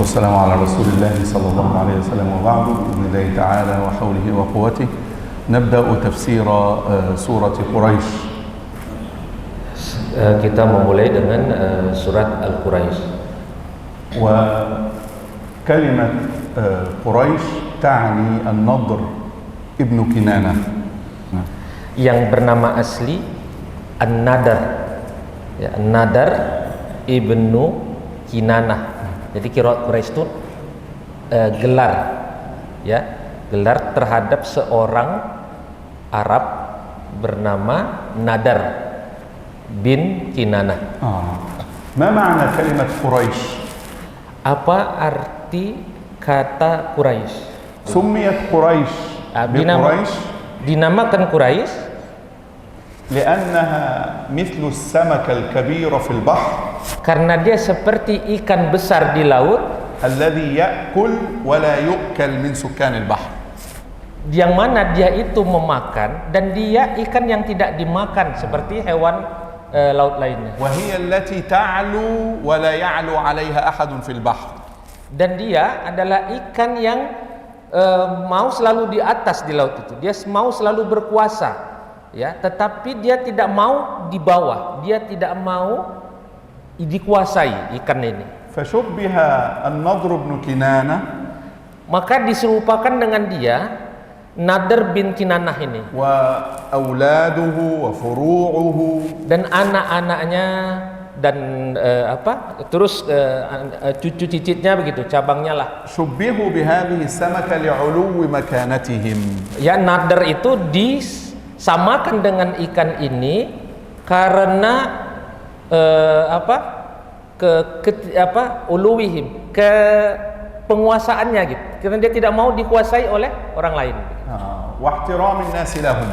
والسلام على رسول الله صلى الله عليه وسلم وبعد بإذن الله تعالى وحوله وقوته نبدأ تفسير سورة قريش. Kita memulai dengan surat Al-Quraisy. وكلمة قريش تعني النضر ابن كنانة Yang bernama asli An-Nadar, ya, An-Nadar ibnu Kinanah. Jadi qiraat Quraisy itu gelar, ya, gelar terhadap seorang Arab bernama Nadar bin Kinanah. ما معنى كلمة قريش؟ Apa arti kata Quraisy? سميت قريش بقريش dinamakan Quraisy لأنها مثل السمك الكبير في البحر karena dia seperti ikan besar di laut الذي يأكل ولا يؤكل من سكان البحر, yang mana dia itu memakan dan dia ikan yang tidak dimakan seperti hewan laut lainnya. وهي التي تعلو ولا يعلو عليها أحد في البحر. Dan dia adalah ikan yang mau selalu di atas di laut itu. Dia mau selalu berkuasa, ya, tetapi dia tidak mau di bawah. Dia tidak mau dikuasai ikan ini. فشبه النضر بن كنانة Maka diserupakan dengan dia Nadar bin Kinanah ini وأولاده وفروعه dan anak-anaknya dan terus cucu cicitnya begitu, cabangnya lah. شبهوا بهذه السمكة لعلو مكانتهم. Ya, Nadar itu disamakan dengan ikan ini karena uluwihim, ke penguasaannya gitu. Karena dia tidak mau dikuasai oleh orang lain. واحترام الناس لهم.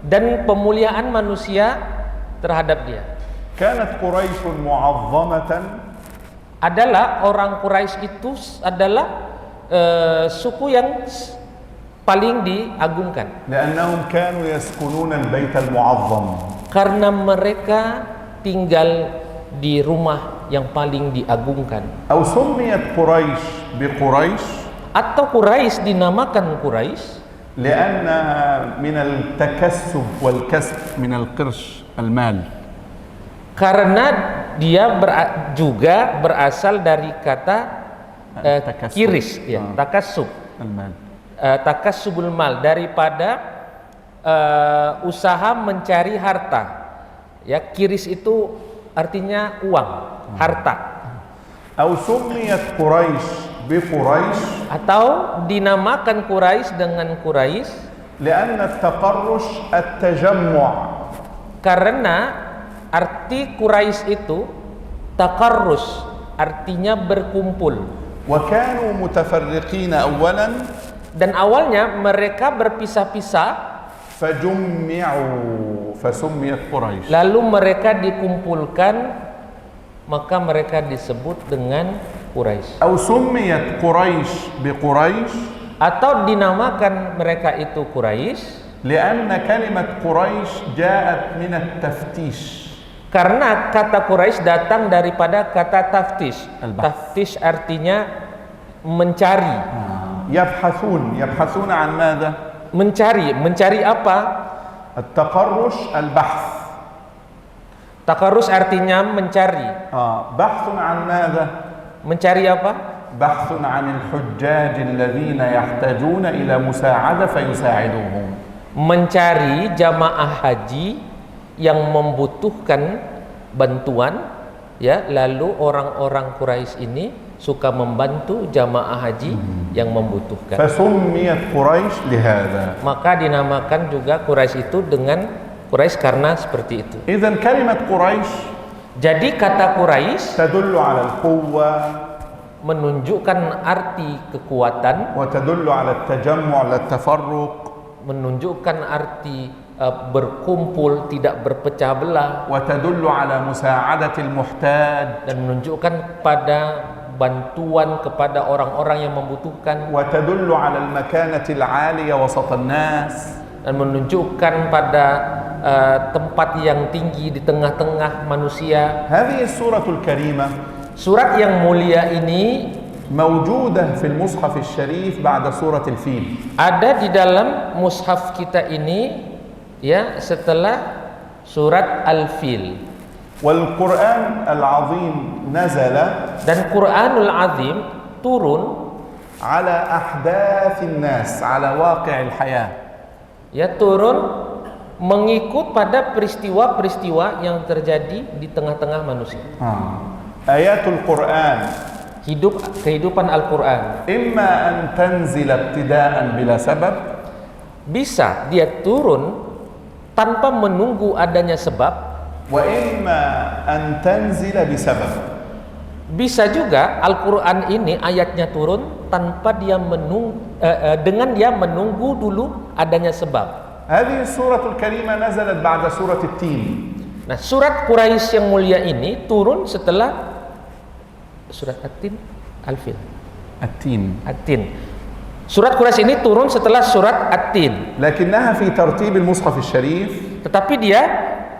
Dan pemuliaan manusia terhadap dia. كانت قريش معظمة. Adalah orang Quraisy itu adalah suku yang paling diagungkan. لأنهم كانوا يسكنون البيت المعظم. Karena mereka tinggal di rumah yang paling diagungkan. أو سميت قريش بقريش. Atau Quraisy dinamakan Quraisy لأنها من التكسب والكسب من القرش المال. karena dia juga berasal dari kata kiris, ya, takassub, takassubul mal, daripada usaha mencari harta. Ya, kiris itu artinya uang, harta. أو سميت قريش بقريش. Atau dinamakan Quraisy dengan Quraisy لأن التقرش التجمع. karena arti Quraisy itu takarrus, artinya berkumpul. وكانوا متفرقين أولا. Dan awalnya mereka berpisah-pisah, فجمعوا فسميت قريش. lalu mereka dikumpulkan, maka mereka disebut dengan Quraisy. أو سميت قريش بقريش. Atau dinamakan mereka itu Quraisy لأن كلمة قريش جاءت من التفتيش. karena kata Quraisy datang daripada kata taftish. Al-bahth. Taftish artinya mencari. يبحثون عن ماذا؟ Mencari apa? التقرش البحث. Takarrus artinya mencari. بحث عن ماذا؟ Mencari apa? بحث عن الحجاج الذين يحتاجون إلى مساعدة فيساعدوهم. Mencari jamaah haji yang membutuhkan bantuan, ya, lalu orang-orang Quraisy ini suka membantu jamaah haji yang membutuhkan. فسميت قريش لهذا. Maka dinamakan juga Quraisy itu dengan Quraisy karena seperti itu. إذن كلمة قريش Jadi kata Quraisy تدل على القوة menunjukkan arti kekuatan, وتدل على التجمع لا التفرق, menunjukkan arti berkumpul, tidak berpecah belah, وتدل على مساعدة المحتاج, dan menunjukkan pada bantuan kepada orang-orang yang membutuhkan, وتدل على المكانة العالية وسط الناس, dan menunjukkan pada tempat yang tinggi di tengah-tengah manusia. هذه السورة الكريمة Surat yang mulia ini موجودة في المصحف الشريف بعد سورة الفيل. Ada di dalam mushaf kita ini ya setelah surat Al-Fil. والقرآن العظيم نزل Dan Quranul Azim turun على أحداث الناس على واقع الحياة. ya turun mengikut pada peristiwa-peristiwa yang terjadi di tengah-tengah manusia. آيات القرآن Kehidupan Al-Quran إما أن تنزل ابتداء بلا سبب bisa dia turun tanpa menunggu adanya sebab, وإما أن تنزل بسبب. bisa juga Al-Quran ini ayatnya turun tanpa dia dengan dia menunggu dulu adanya sebab. هذه السورة الكريمة نزلت بعد سورة التين. Nah, surat Quraisy yang mulia ini turun setelah surat At-Tin, Al-Fil. At-Tin. Surat Quraisy ini turun setelah surat At-Tin. لكنها في ترتيب المصحف الشريف. Tetapi dia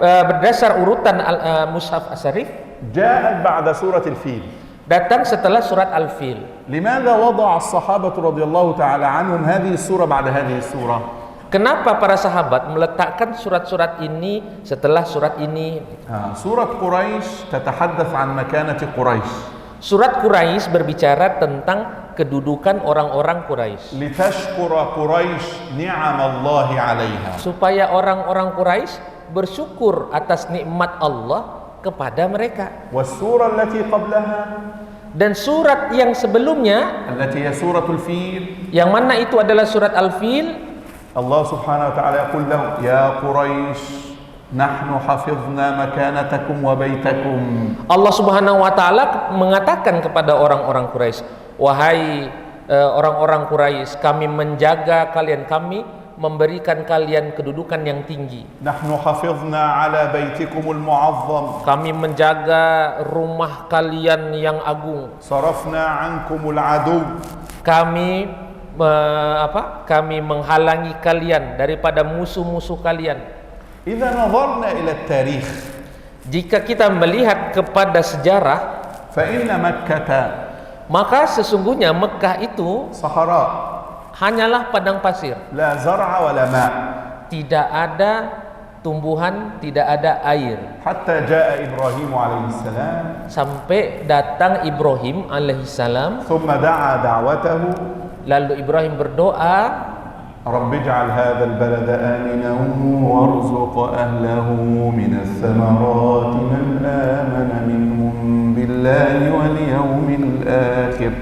berdasar urutan Mushaf Asy-Syarif جاءت بعد سورة الفيل. datang setelah surat Al-Fil. لماذا وضع الصحابة رضي الله تعالى عنهم هذه السورة بعد هذه السورة؟ Kenapa para sahabat meletakkan surat-surat ini setelah surat ini? سورة قريش تتحدث عن مكانة قريش. Surat Quraisy berbicara tentang kedudukan orang-orang Quraisy. لتشكر قريش نعم الله عليها. Supaya orang-orang Quraisy bersyukur atas nikmat Allah kepada mereka. والسورة التي قبلها Dan surat yang sebelumnya التي هي سورة الفيل yang mana itu adalah surat Al-Fil, الله سبحانه وتعالى يقول لهم يا قريش نحن حفظنا مكانتكم وبيتكم. Allah Subhanahu wa taala mengatakan kepada orang-orang Quraisy, wahai orang-orang Quraisy, kami menjaga kalian, kami memberikan kalian kedudukan yang tinggi. نحن حفظنا على بيتكم المعظم. Kami menjaga rumah kalian yang agung. صرفنا عنكم العدو. Kami menghalangi kalian daripada musuh-musuh kalian. إذا نظرنا إلى التاريخ Jika kita melihat kepada sejarah, فإن مكة maka sesungguhnya Mekah itu صحراء hanyalah padang pasir. لا زرع ولا ماء. Tidak ada tumbuhan, tidak ada air. حتى جاء إبراهيم عليه السلام Sampai datang Ibrahim alaihissalam, ثم دعا دعوته lalu Ibrahim berdoa, رب اجعل هذا البلد آمنا وارزق أهله من الثمرات من آمن منهم بالله واليوم الآخر.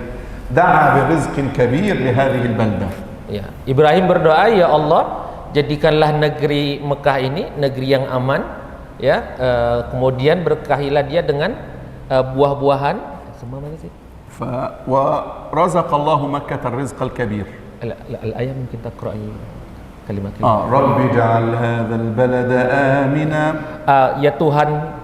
دعا برزق كبير لهذه البلدة. ya, Ibrahim berdoa, ya Allah, jadikanlah negeri Mekah ini negeri yang aman, ya. Kemudian berkahilah dia dengan buah-buahan. Semua mana sih? ورزق الله مكة الرزق الكبير. Al-ayat mungkin taqra'i kalimat رب اجعل هذا البلد آمنا. Ya Tuhan,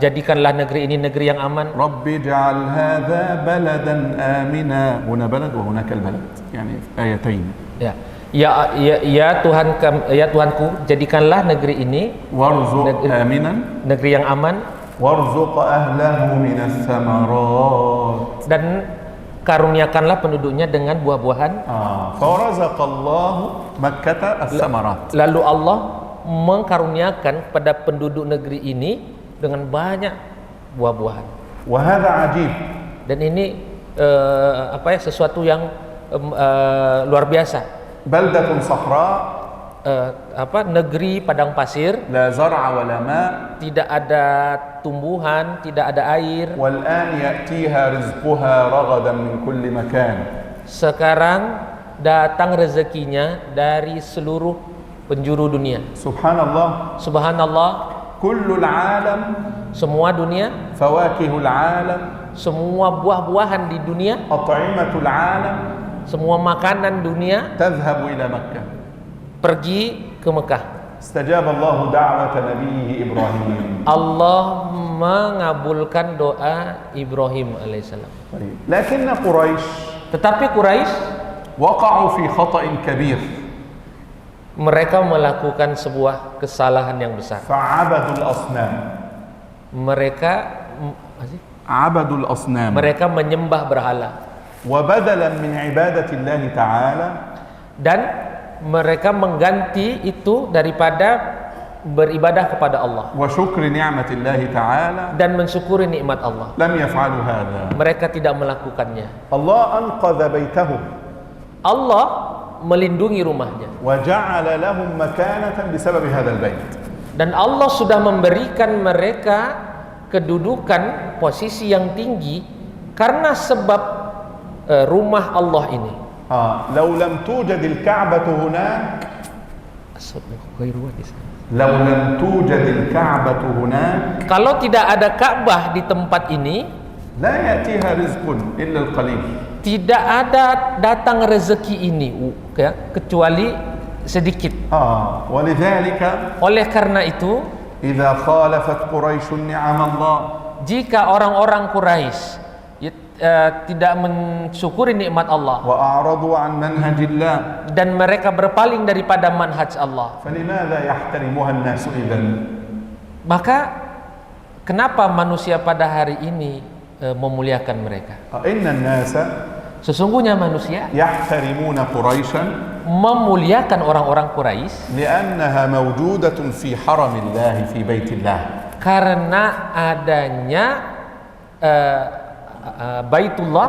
jadikanlah negeri ini negeri yang aman. رب اجعل هذا بلدا آمنا. هنا بلد وهناك البلد يعني آيتين. Ya Tuhan, ya Tuhanku, jadikanlah negeri ini وارزق آمنا negeri yang aman, وارزق أهله من الثمرات. dan karuniakanlah penduduknya dengan buah-buahan. فرزق الله مكة الثمرات. Lalu Allah mengkaruniakan kepada penduduk negeri ini dengan banyak buah-buahan. وهذا عجيب. Dan ini sesuatu yang luar biasa. بلدة صحراء. Negeri padang pasir, لا زرع ولا ماء. tidak ada tumbuhan, tidak ada air. والآن يأتيها رزقها رغدا من كل مكان. Sekarang datang rezekinya dari seluruh penjuru dunia. Subhanallah. Subhanallah. كل العالم. Semua dunia. فواكه العالم. Semua buah-buahan di dunia. أطعمة العالم. Semua makanan dunia تذهب إلى مكة. pergi ke Mekah. استجاب الله دعوة نبيه إبراهيم. Allah mengabulkan doa Ibrahim alaihissalam. لكن قريش. Tetapi Quraisy وقعوا في خطأ كبير. mereka melakukan sebuah kesalahan yang besar. فعبدوا الأصنام. Mereka عبدوا الأصنام. menyembah berhala. وبدلا من عبادة الله تعالى dan mereka mengganti itu daripada beribadah kepada Allah وشكر نعمة الله تعالى dan mensyukuri nikmat Allah. لم يفعلوا هذا. Mereka tidak melakukannya. الله أنقذ بيتهم Allah melindungi rumahnya وجعل لهم مكانة بسبب هذا البيت. dan Allah sudah memberikan mereka kedudukan posisi yang tinggi karena sebab rumah Allah ini. لو لم توجد الكعبة هناك لو لم توجد الكعبة هناك Kalau tidak ada Ka'bah di tempat ini, لا يأتيها رزق إلا القليل. tidak ada datang rezeki ini ya, kecuali sedikit. ولذلك Oleh karena itu, إذا خالفت قريش نعم الله jika orang-orang Quraisy tidak mensyukuri nikmat Allah وأعرضوا عن منهج الله dan mereka berpaling daripada manhaj Allah, فلماذا يحترمها الناس إذن؟ maka kenapa manusia pada hari ini memuliakan mereka? إن الناس Sesungguhnya manusia يحترمون قريشا memuliakan orang-orang Quraisy لأنها موجودة في حرم الله في بيت الله. karena adanya Baitullah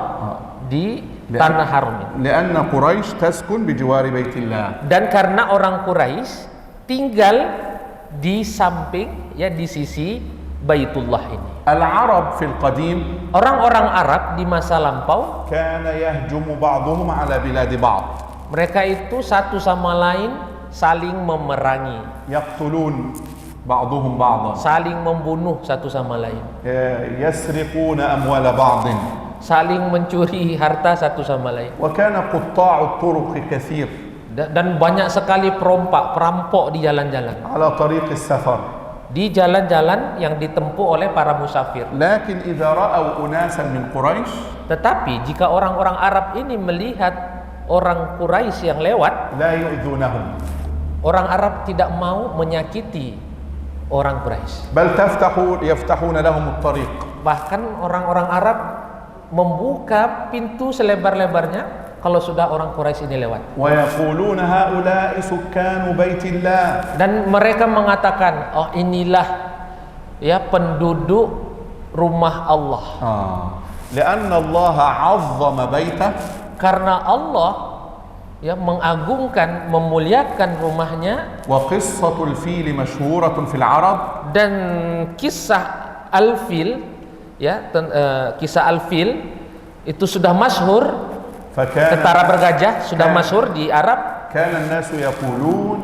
di tanah haram ini. لأن قريش تسكن بجوار بيت الله. Dan karena orang Quraisy tinggal di samping ya di sisi Baitullah ini. العرب في القديم Orang-orang Arab di masa lampau كان يهجم بعضهم على بلاد بعض. mereka itu satu sama lain saling memerangi, يقتلون بعضهم بعضا. saling membunuh satu sama lain, يسرقون أموال بعض. saling mencuri harta satu sama lain. وكان قطاع الطرق كثير Dan banyak sekali perampok di jalan-jalan, على طريق السفر. di jalan-jalan yang ditempuh oleh para musafir. لكن إذا رأوا أناسا من قريش Tetapi jika orang-orang Arab ini melihat orang Quraisy yang lewat, لا يؤذونهم orang Arab tidak mau menyakiti orang Quraisy. بل يفتحون لهم الطريق. Bahkan orang-orang Arab membuka pintu selebar-lebarnya kalau sudah orang Quraisy ini lewat. ويقولون هؤلاء سكان بيت الله. Dan mereka mengatakan, oh inilah ya penduduk rumah Allah. لأن الله عظم بيته. Karena Allah ya mengagungkan, memuliakan rumahnya. وقصة الفيل مشهورة في العرب. Dan kisah Al-Fil ya kisah Al-Fil itu sudah masyhur. Tentara bergajah sudah masyhur di Arab. كان الناس يقولون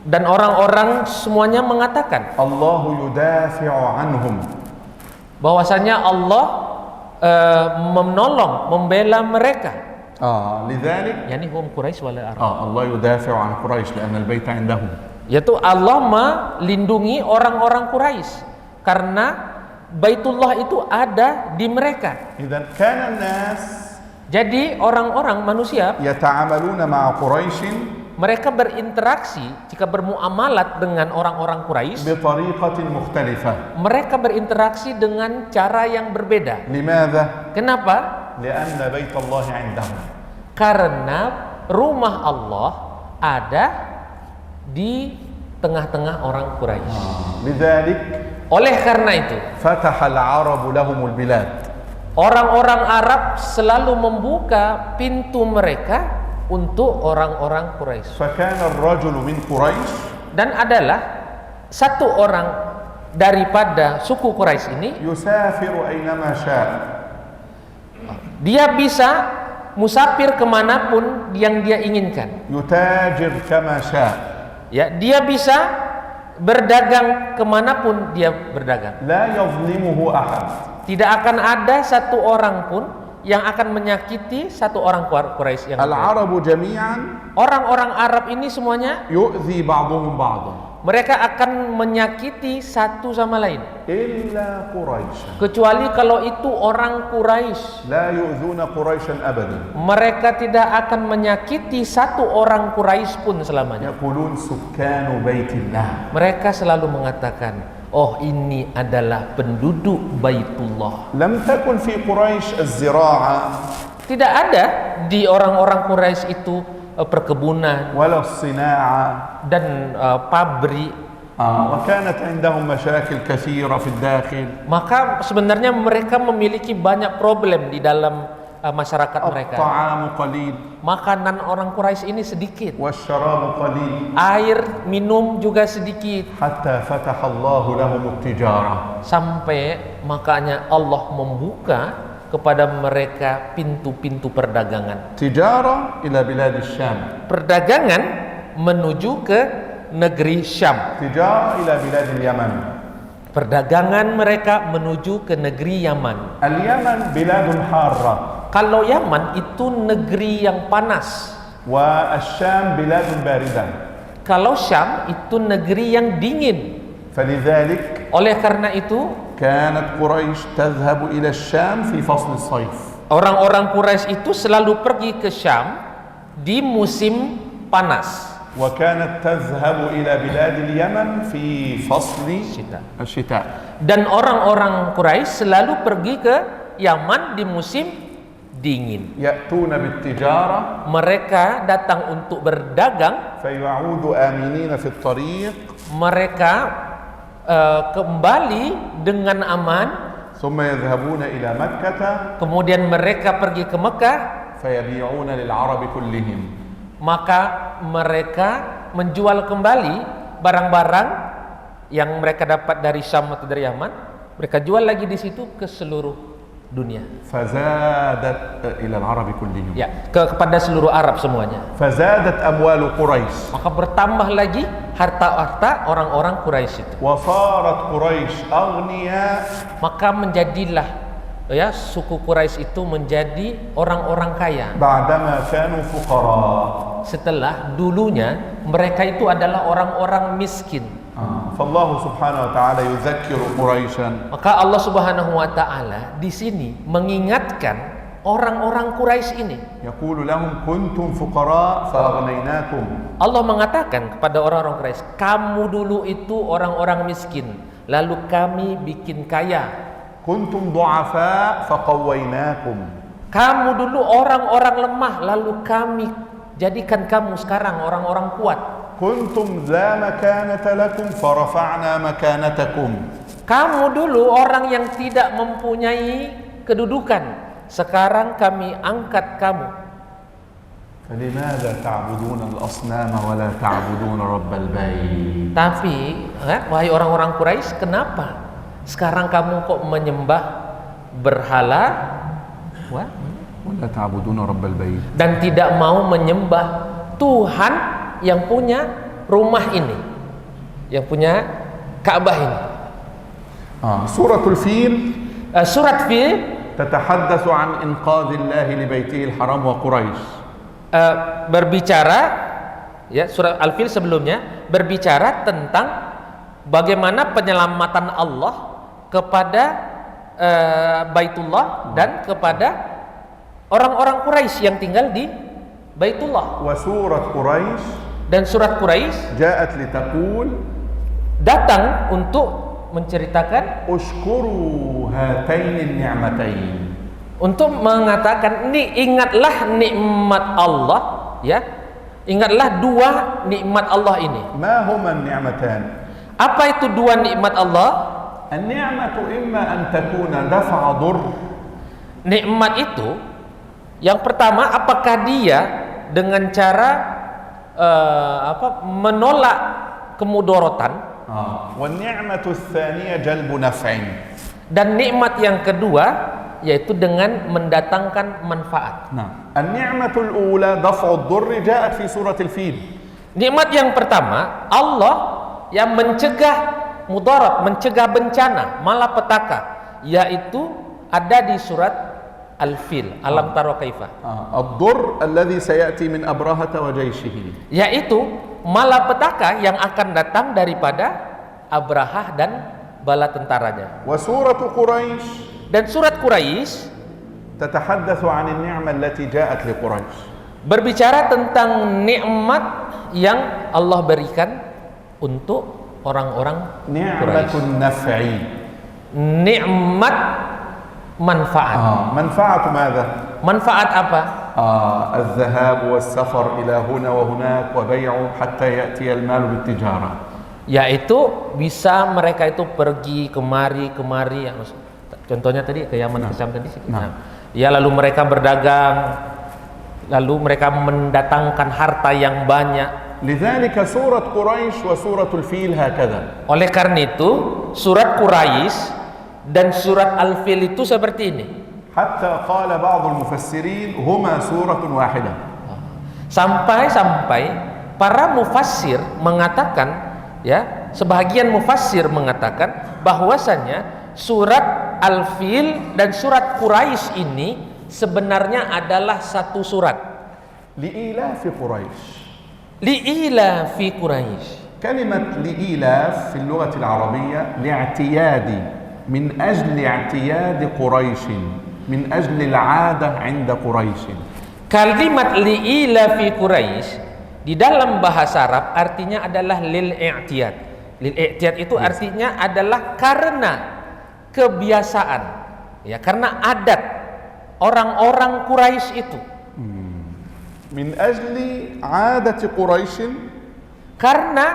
Dan orang-orang semuanya mengatakan الله يدافع عنهم. bahwasanya Allah menolong, membela mereka. لذلك Yani hum Quraisy wal Arab. الله يدافع عن قريش لأن البيت عندهم. Yaitu Allah melindungi orang-orang Quraisy karena Baitullah itu ada di mereka. إذا كان الناس Jadi orang-orang manusia يتعاملون مع قريش mereka berinteraksi jika bermuamalat dengan orang-orang Quraisy, بطريقة مختلفة. mereka berinteraksi dengan cara yang berbeda. لماذا؟ Kenapa? لأن بيت الله عندهم. Karena rumah Allah ada di tengah-tengah orang Quraisy. لذلك Oleh karena itu, فتح العرب لهم البلاد. orang-orang Arab selalu membuka pintu mereka untuk orang-orang Quraisy. فكان الرجل من قريش Dan adalah satu orang daripada suku Quraisy ini, يسافر أينما شاء. dia bisa musafir kemanapun yang dia inginkan. يتاجر كما شاء. Ya, dia bisa berdagang kemanapun dia berdagang. لا يظلمه أحد. Tidak akan ada satu orang pun yang akan menyakiti satu orang Quraisy yang lain. العرب جميعا Orang-orang Arab ini semuanya يؤذي بعضهم بعضا mereka akan menyakiti satu sama lain, إلا قريش. kecuali kalau itu orang Quraisy. لا يؤذون قريشا أبدا. Mereka tidak akan menyakiti satu orang Quraisy pun selamanya. يقولون سكان بيت الله. Mereka selalu mengatakan, oh ini adalah penduduk Baitullah. لم تكن في قريش الزراعة Tidak ada di orang-orang Quraisy itu perkebunan ولا الصناعة. dan pabrik. وكانت عندهم مشاكل كثيرة في الداخل. Maka sebenarnya mereka memiliki banyak problem di dalam masyarakat mereka. الطعام قليل Makanan orang Quraisy ini sedikit, والشراب قليل air minum juga sedikit, حتى فتح الله لهم التجارة. sampai makanya Allah membuka kepada mereka pintu-pintu perdagangan. تجارة إلى بلاد الشام. Perdagangan menuju ke negeri Syam. تجارة إلى بلاد اليمن. Perdagangan mereka menuju ke negeri Yaman. اليمن بلاد حارة. Kalau Yaman itu negeri yang panas. والشام بلاد باردة. Kalau Syam itu negeri yang dingin. فلذلك Oleh karena itu, كانت قريش تذهب إلى الشام في فصل الصيف. orang-orang Quraisy itu selalu pergi ke Syam di musim panas. وكانت تذهب إلى بلاد اليمن في فصل الشتاء. Dan orang-orang Quraisy selalu pergi ke Yaman di musim dingin. يأتون بالتجارة Mereka datang untuk berdagang, فيعود آمنين في الطريق. mereka kembali dengan aman, ثم يذهبون إلى مكة kemudian mereka pergi ke Mekah, فيبيعون للعرب كلهم. maka mereka menjual kembali barang-barang yang mereka dapat dari Syam atau dari Yaman, mereka jual lagi di situ ke seluruh dunia. فزادت إلى العرب كلهم. Ya, kepada seluruh Arab semuanya. فزادت أموال قريش. Maka bertambah lagi harta-harta orang-orang Quraisy itu. وصارت قريش أغنياء. Maka menjadilah ya suku Quraisy itu menjadi orang-orang kaya. بعدما كانوا فقراء. Setelah dulunya mereka itu adalah orang-orang miskin. فالله سبحانه وتعالى يذكر قريشا. Maka Allah Subhanahu wa taala di sini mengingatkan orang-orang Quraisy ini. يقول لهم كنتم فقراء فأغنيناكم. Allah mengatakan kepada orang-orang Quraisy, kamu dulu itu orang-orang miskin, lalu kami bikin kaya. كنتم ضعفاء فقويناكم. Kamu dulu orang-orang lemah, lalu kami jadikan kamu sekarang orang-orang kuat. كنتم لا مكانة لكم فرفعنا مكانتكم. Kamu dulu orang yang tidak mempunyai kedudukan, sekarang kami angkat kamu. فلماذا تعبدون الأصنام ولا تعبدون رب البيت. Tapi, wahai orang-orang Quraisy, kenapa sekarang kamu kok menyembah berhala? ولا تعبدون رب البيت. Dan tidak mau menyembah Tuhan yang punya rumah ini, yang punya Ka'bah ini. سورة الفيل Surat Fil تتحدث عن إنقاذ الله لبيته الحرام وقريش. berbicara, ya, surat Al-Fil sebelumnya berbicara tentang bagaimana penyelamatan Allah kepada Baitullah dan kepada orang-orang Quraisy yang tinggal di Baitullah. وسورة قريش Dan surat Quraisy جاءت لتقول datang untuk menceritakan, اشكروا هاتين النعمتين. untuk mengatakan, ingatlah nikmat Allah, ya. Ingatlah dua nikmat Allah ini. ما هما النعمتان؟ Apa itu dua nikmat Allah? النعمة إما أن تكون دفع ضر. Nikmat itu yang pertama, apakah dia dengan cara menolak kemudorotan, والنعمة الثانية جلب نفع. dan nikmat yang kedua yaitu dengan mendatangkan manfaat. النعمة الأولى دفع الضر جاءت في سورة الفيل. Nikmat yang pertama, Allah yang mencegah mudarat, mencegah bencana, malapetaka, yaitu ada di surat Al-Fil, Alam tara kaifa. الضر الذي سيأتي من أبرهة وجيشه. Yaitu malapetaka yang akan datang daripada Abrahah dan bala tentaranya. وسورة قريش Dan surat Quraisy تتحدث عن النعمة التي جاءت لقريش. berbicara tentang nikmat yang Allah berikan untuk orang-orang نعمة Quraisy. النفع. Nikmat manfaat. منفعة ماذا؟ Manfaat apa? الذهاب والسفر إلى هنا وهناك وبيع حتى يأتي المال بالتجارة. Yaitu bisa mereka itu pergi kemari ya. Contohnya tadi ke Yaman ke Syam tadi. Ya, lalu mereka berdagang, lalu mereka mendatangkan harta yang banyak. لذلك سورة قريش وسورة الفيل هكذا. Oleh karena itu surat Quraisy dan surat Al-Fil itu seperti ini. حتى قال بعض المفسرين هما سورة واحدة. Sampai para mufassir mengatakan, ya, sebahagian mufassir mengatakan bahwasanya surat Al-Fil dan surat Quraisy ini sebenarnya adalah satu surat. لإيلاف قريش. لإيلاف قريش. كلمة لإيلاف في اللغة العربية لاعتياد، من أجل اعتياد قريش، من أجل العادة عند قريش. Kalimat li'ilafi Quraisy di dalam bahasa Arab artinya adalah lil i'tiyad. Lil i'tiyad itu artinya adalah karena kebiasaan, ya, karena adat orang-orang Quraisy itu. من أجل عادة قريش. Karena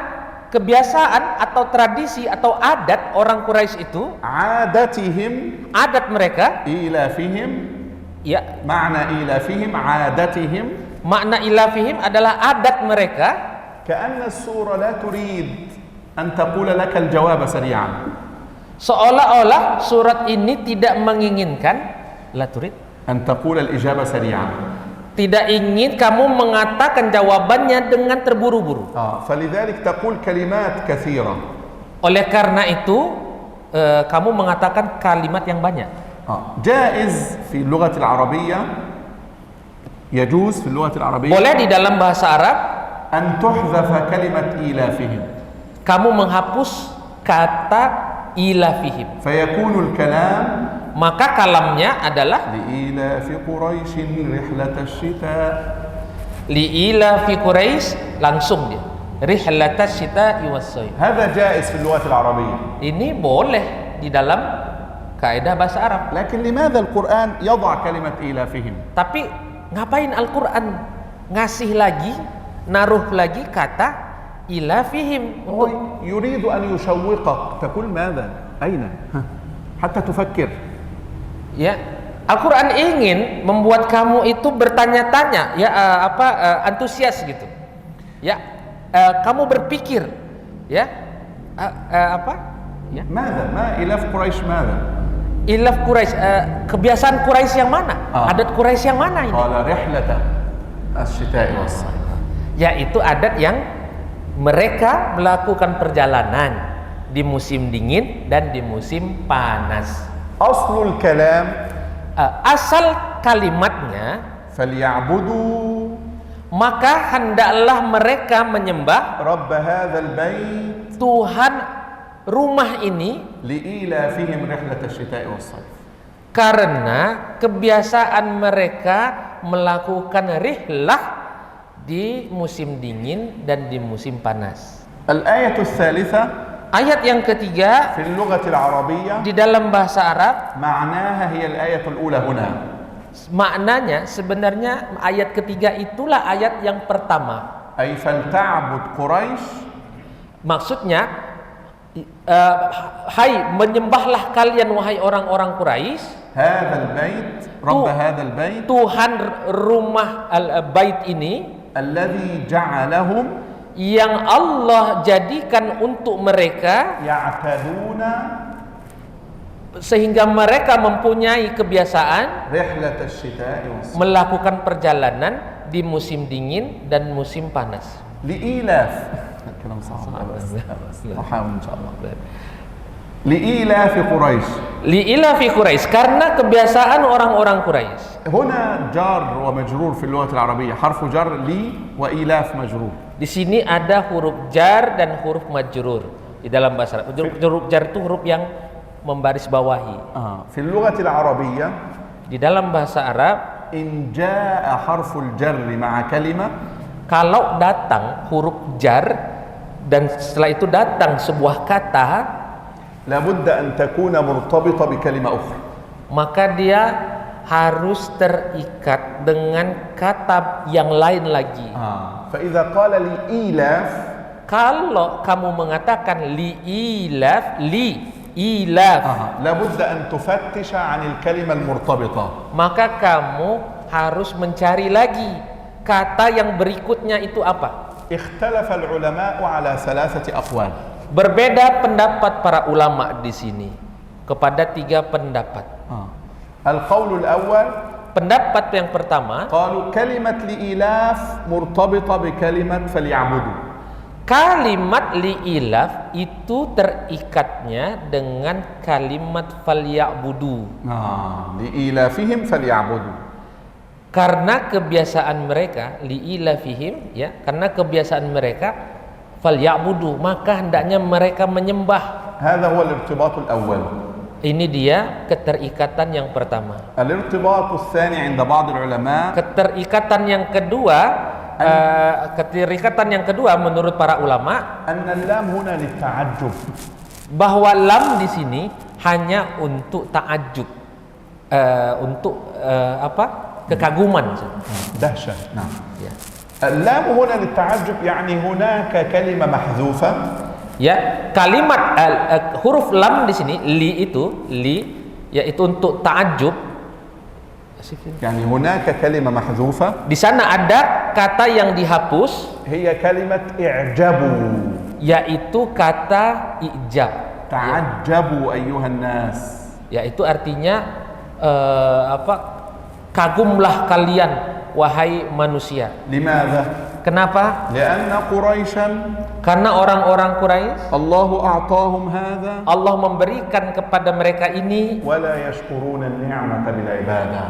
kebiasaan atau tradisi atau adat orang Quraisy itu, عادتهم. adat mereka. إيلافهم. Ya. معنى إيلافهم عادتهم. Makna ilafihim adalah adat mereka. كأن السورة لا تريد أن تقول لك الجواب سريعا. Seolah-olah surat ini tidak menginginkan, la turid, أن تقول الإجابة سريعا. tidak ingin kamu mengatakan jawabannya dengan terburu-buru. فلذلك تقول كلمات كثيرة. Oleh karena itu kamu mengatakan kalimat yang banyak. جائز في اللغة العربية، يجوز في اللغة العربية Boleh di dalam bahasa Arab أن تحذف كلمة إيلافهم. kamu menghapus kata ilafihim. فيكون الكلام Maka kalamnya adalah لإيلاف قريش رحلة الشتاء. li'ilafi Quraisy, langsung dia rihlatas syita'i was-sayf. هذا جائز في اللغة العربية. Ini boleh di dalam kaidah bahasa Arab. لكن لماذا القرآن يضع كلمة إيلافهم؟ Tapi ngapain Al-Qur'an ngasih lagi, naruh lagi kata ilafihim? هو يريد أن يشوقك تقول ماذا؟ أين؟ حتى تفكر. Ya, Al-Qur'an ingin membuat kamu itu bertanya-tanya, ya, antusias gitu. Ya, kamu berpikir, ya, ya. ماذا؟ ما إلاف قريش ماذا؟ Ilaf Quraisy, kebiasaan Quraisy yang mana? Adat Quraisy yang mana ini? قال رحلة الشتاء والصيف. Yaitu adat yang mereka melakukan perjalanan di musim dingin dan di musim panas. أصل الكلام Asal kalimatnya, فليعبدوا maka hendaklah mereka menyembah رب هذا البيت Tuhan rumah ini, لإيلافهم رحلة الشتاء والصيف. karena kebiasaan mereka melakukan rihlah di musim dingin dan di musim panas. الآية الثالثة Ayat yang ketiga في اللغة العربية di dalam bahasa Arab, معناها هي الآية الأولى هنا. maknanya sebenarnya ayat ketiga itulah ayat yang pertama. أي فلتعبد قريش. Maksudnya, hai menyembahlah kalian wahai orang-orang Quraisy هذا البيت رب هذا البيت Tuhan rumah al-bait ini الذي جعلهم yang Allah jadikan untuk mereka يعتادون sehingga mereka mempunyai kebiasaan رحلة الشتاء والصيف melakukan perjalanan di musim dingin dan musim panas. لإيلاف. كلام صعب بس نحاول إن شاء الله. لإيلاف قريش. Li'ilafi Quraisy, karena kebiasaan orang-orang Quraisy. هنا جار ومجرور في اللغة العربية، حرف جر لي وإيلاف مجرور. Di sini ada huruf jar dan huruf majrur di dalam bahasa Arab. Huruf jar itu huruf yang membaris bawahi. في اللغة العربية Di dalam bahasa Arab, إن جاء حرف الجر مع كلمة kalau datang huruf jar dan setelah itu datang sebuah kata, لابد أن تكون مرتبطة بكلمة أخرى. maka dia harus terikat dengan kata yang lain lagi. فإذا قال لإيلاف Kalau kamu mengatakan liilaf, liilaf, لابد أن تفتش عن الكلمة المرتبطة. maka kamu harus mencari lagi kata yang berikutnya itu apa. اختلف العلماء على 3 أقوال. Berbeda pendapat para ulama di sini kepada 3 pendapat. القول الأول Pendapat yang pertama, قالوا كلمة لإيلاف مرتبطة بكلمة فليعبدوا. kalimat liilaf itu terikatnya dengan kalimat falyabudu. لإيلافهم فليعبدوا. Karena kebiasaan mereka liilafihim, ya, karena kebiasaan mereka falyabudu, maka hendaknya mereka menyembah. هذا هو الارتباط الأول. Ini dia keterikatan yang pertama. الارتباط الثاني عند بعض العلماء Keterikatan yang kedua, keterikatan yang kedua menurut para ulama, أن اللام هنا للتعجب. bahwa lam di sini hanya untuk ta'ajub, untuk kekaguman. دهشة. نعم. Ya. اللام هنا للتعجب يعني هناك كلمة محذوفة. Ya, kalimat huruf lam di sini li yaitu untuk ta'ajub. يعني هناك كلمة محذوفة. Di sana ada kata yang dihapus, هي كلمة اعجبوا. yaitu kata ijab. تعجبوا أيها الناس. Yaitu artinya kagumlah kalian wahai manusia. لماذا؟ Kenapa? لأن قريشا Karena orang-orang Quraisy, الله أعطاهم هذا Allah memberikan kepada mereka ini ولا يشكرون النعمة بالعبادة.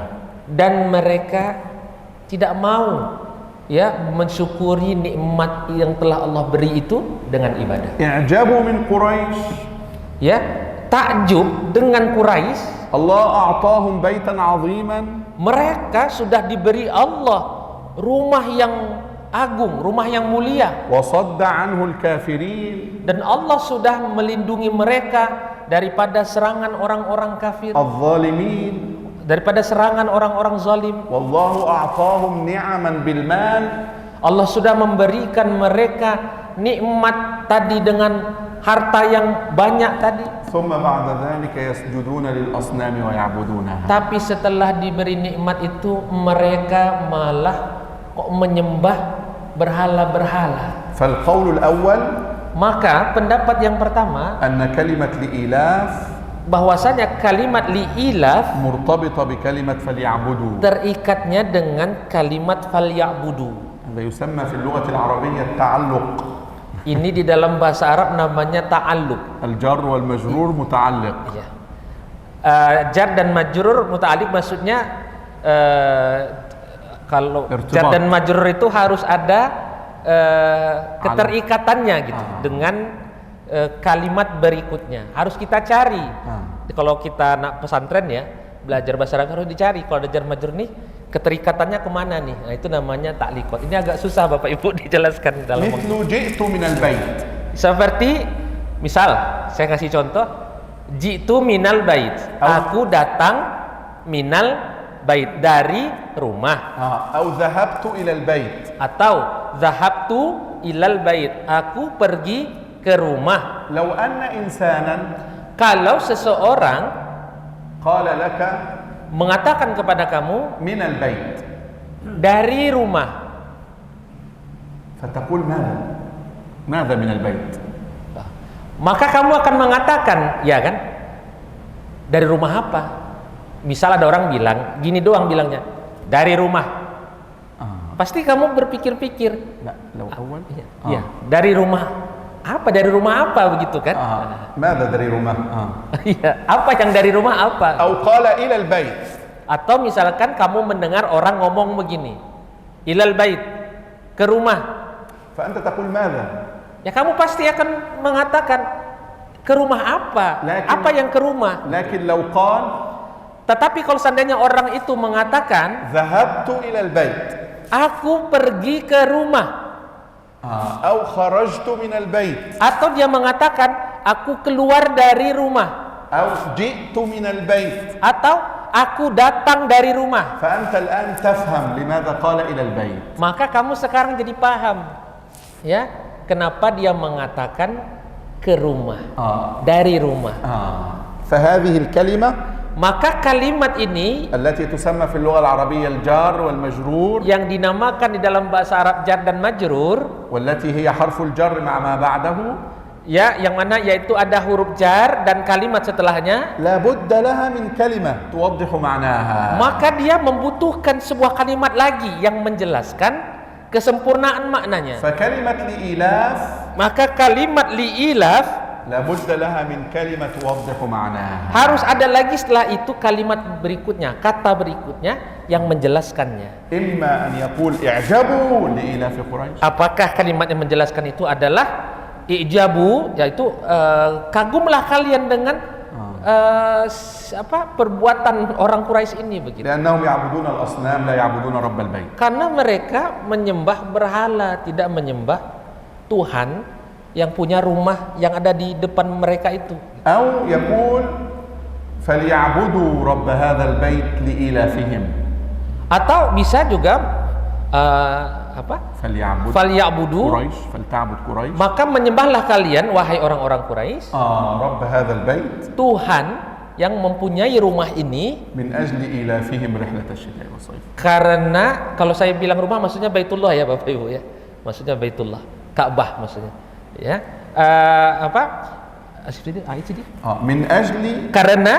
dan mereka tidak mau mensyukuri nikmat yang telah Allah beri itu dengan ibadah. اعجبوا من قريش. Ya, takjub dengan Quraisy. الله أعطاهم بيتا عظيما. Mereka sudah diberi Allah rumah yang agung, rumah yang mulia, وصد عنه الكافرين dan Allah sudah melindungi mereka daripada serangan orang-orang kafir, الظالمين. daripada serangan orang-orang zalim. والله أعطاهم نعما بالمال. Allah sudah memberikan mereka nikmat tadi dengan harta yang banyak tadi. ثم بعد ذلك يسجدون للأصنام ويعبدونها. Tapi setelah diberi nikmat itu mereka malah kok menyembah berhala-berhala. فالقول الأول Maka pendapat yang pertama, أن كلمة لإيلاف bahwasanya kalimat liilaf مرتبطة بكلمة فليعبدوا. terikatnya dengan kalimat falyabudu. هذا يسمى في اللغة العربية التعلق. Ini di dalam bahasa Arab namanya ta'alluq. الجر والمجرور متعلق. Ya. Jar dan majrur muta'alliq maksudnya kalau Irtibat. jar dan majrur itu harus ada keterikatannya gitu dengan kalimat berikutnya. Harus kita cari. Kalau kita nak pesantren ya, belajar bahasa Arab harus dicari. Kalau ada jar majrur nih, keterikatannya kemana nih? Nah, itu namanya ta'liqat. Ini agak susah Bapak Ibu dijelaskan dalam مثل جئت من البيت. seperti misal saya kasih contoh, jitu minal bait, aku datang minal bait, dari rumah. أو ذهبت إلى البيت. Atau zahabtu ilal bait, aku pergi ke rumah. لو أن إنسانا Kalau seseorang قال لك mengatakan kepada kamu من البيت dari rumah, فتقول ماذا من البيت؟ maka kamu akan mengatakan, ya kan, dari rumah apa? Misal ada orang bilang gini doang bilangnya, dari rumah. Pasti kamu berpikir-pikir, لا لو أول ya, dari rumah apa? Dari rumah apa begitu kan? ماذا dari rumah? Iya, apa yang dari rumah apa? أو قال إلى البيت. Atau misalkan kamu mendengar orang ngomong begini, ilal bait, ke rumah. فأنت تقول ماذا؟ Ya kamu pasti akan mengatakan, ke rumah apa? Apa yang ke rumah? لكن لو قال Tetapi kalau seandainya orang itu mengatakan, ذهبت إلى البيت aku pergi ke rumah, أو خرجت من البيت atau dia mengatakan aku keluar dari rumah, أو جئت من البيت atau aku datang dari rumah. فأنت الآن تفهم لماذا قال إلى البيت. Maka kamu sekarang jadi paham, ya, kenapa dia mengatakan ke rumah, dari rumah. فهذه الكلمة Maka kalimat ini التي تسمى في اللغة العربية الجار والمجرور yang dinamakan di dalam bahasa Arab jar dan majrur, والتي هي حرف الجر مع ما بعده ya, yang mana yaitu ada huruf jar dan kalimat setelahnya, لا بد لها من كلمة توضح معناها. maka dia membutuhkan sebuah kalimat lagi yang menjelaskan kesempurnaan maknanya. فكلمة لإيلاف Maka kalimat li'ilaf لا بد لها من كلمة توضح معناها. harus ada lagi setelah itu kalimat berikutnya, kata berikutnya yang menjelaskannya. إما أن يقول إعجبوا لإيلاف قريش. Apakah kalimat yang menjelaskan itu adalah ijabu, yaitu kagumlah kalian dengan perbuatan orang Quraisy ini begitu. لأنهم يعبدون الأصنام لا يعبدون رب البيت. Karena mereka menyembah berhala, tidak menyembah Tuhan yang punya rumah yang ada di depan mereka itu. أو يقول فليعبدوا رب هذا البيت لإيلافهم. Atau bisa juga فليعبدوا falyabudu, قريش فلتعبد قريش. maka menyembahlah kalian wahai orang-orang Quraisy رب هذا البيت Tuhan yang mempunyai rumah ini, من أجل إيلافهم رحلة الشتاء والصيف. karena kalau saya bilang rumah maksudnya Baitullah ya Bapak Ibu ya, maksudnya Baitullah, Ka'bah maksudnya, ya. من أجل Karena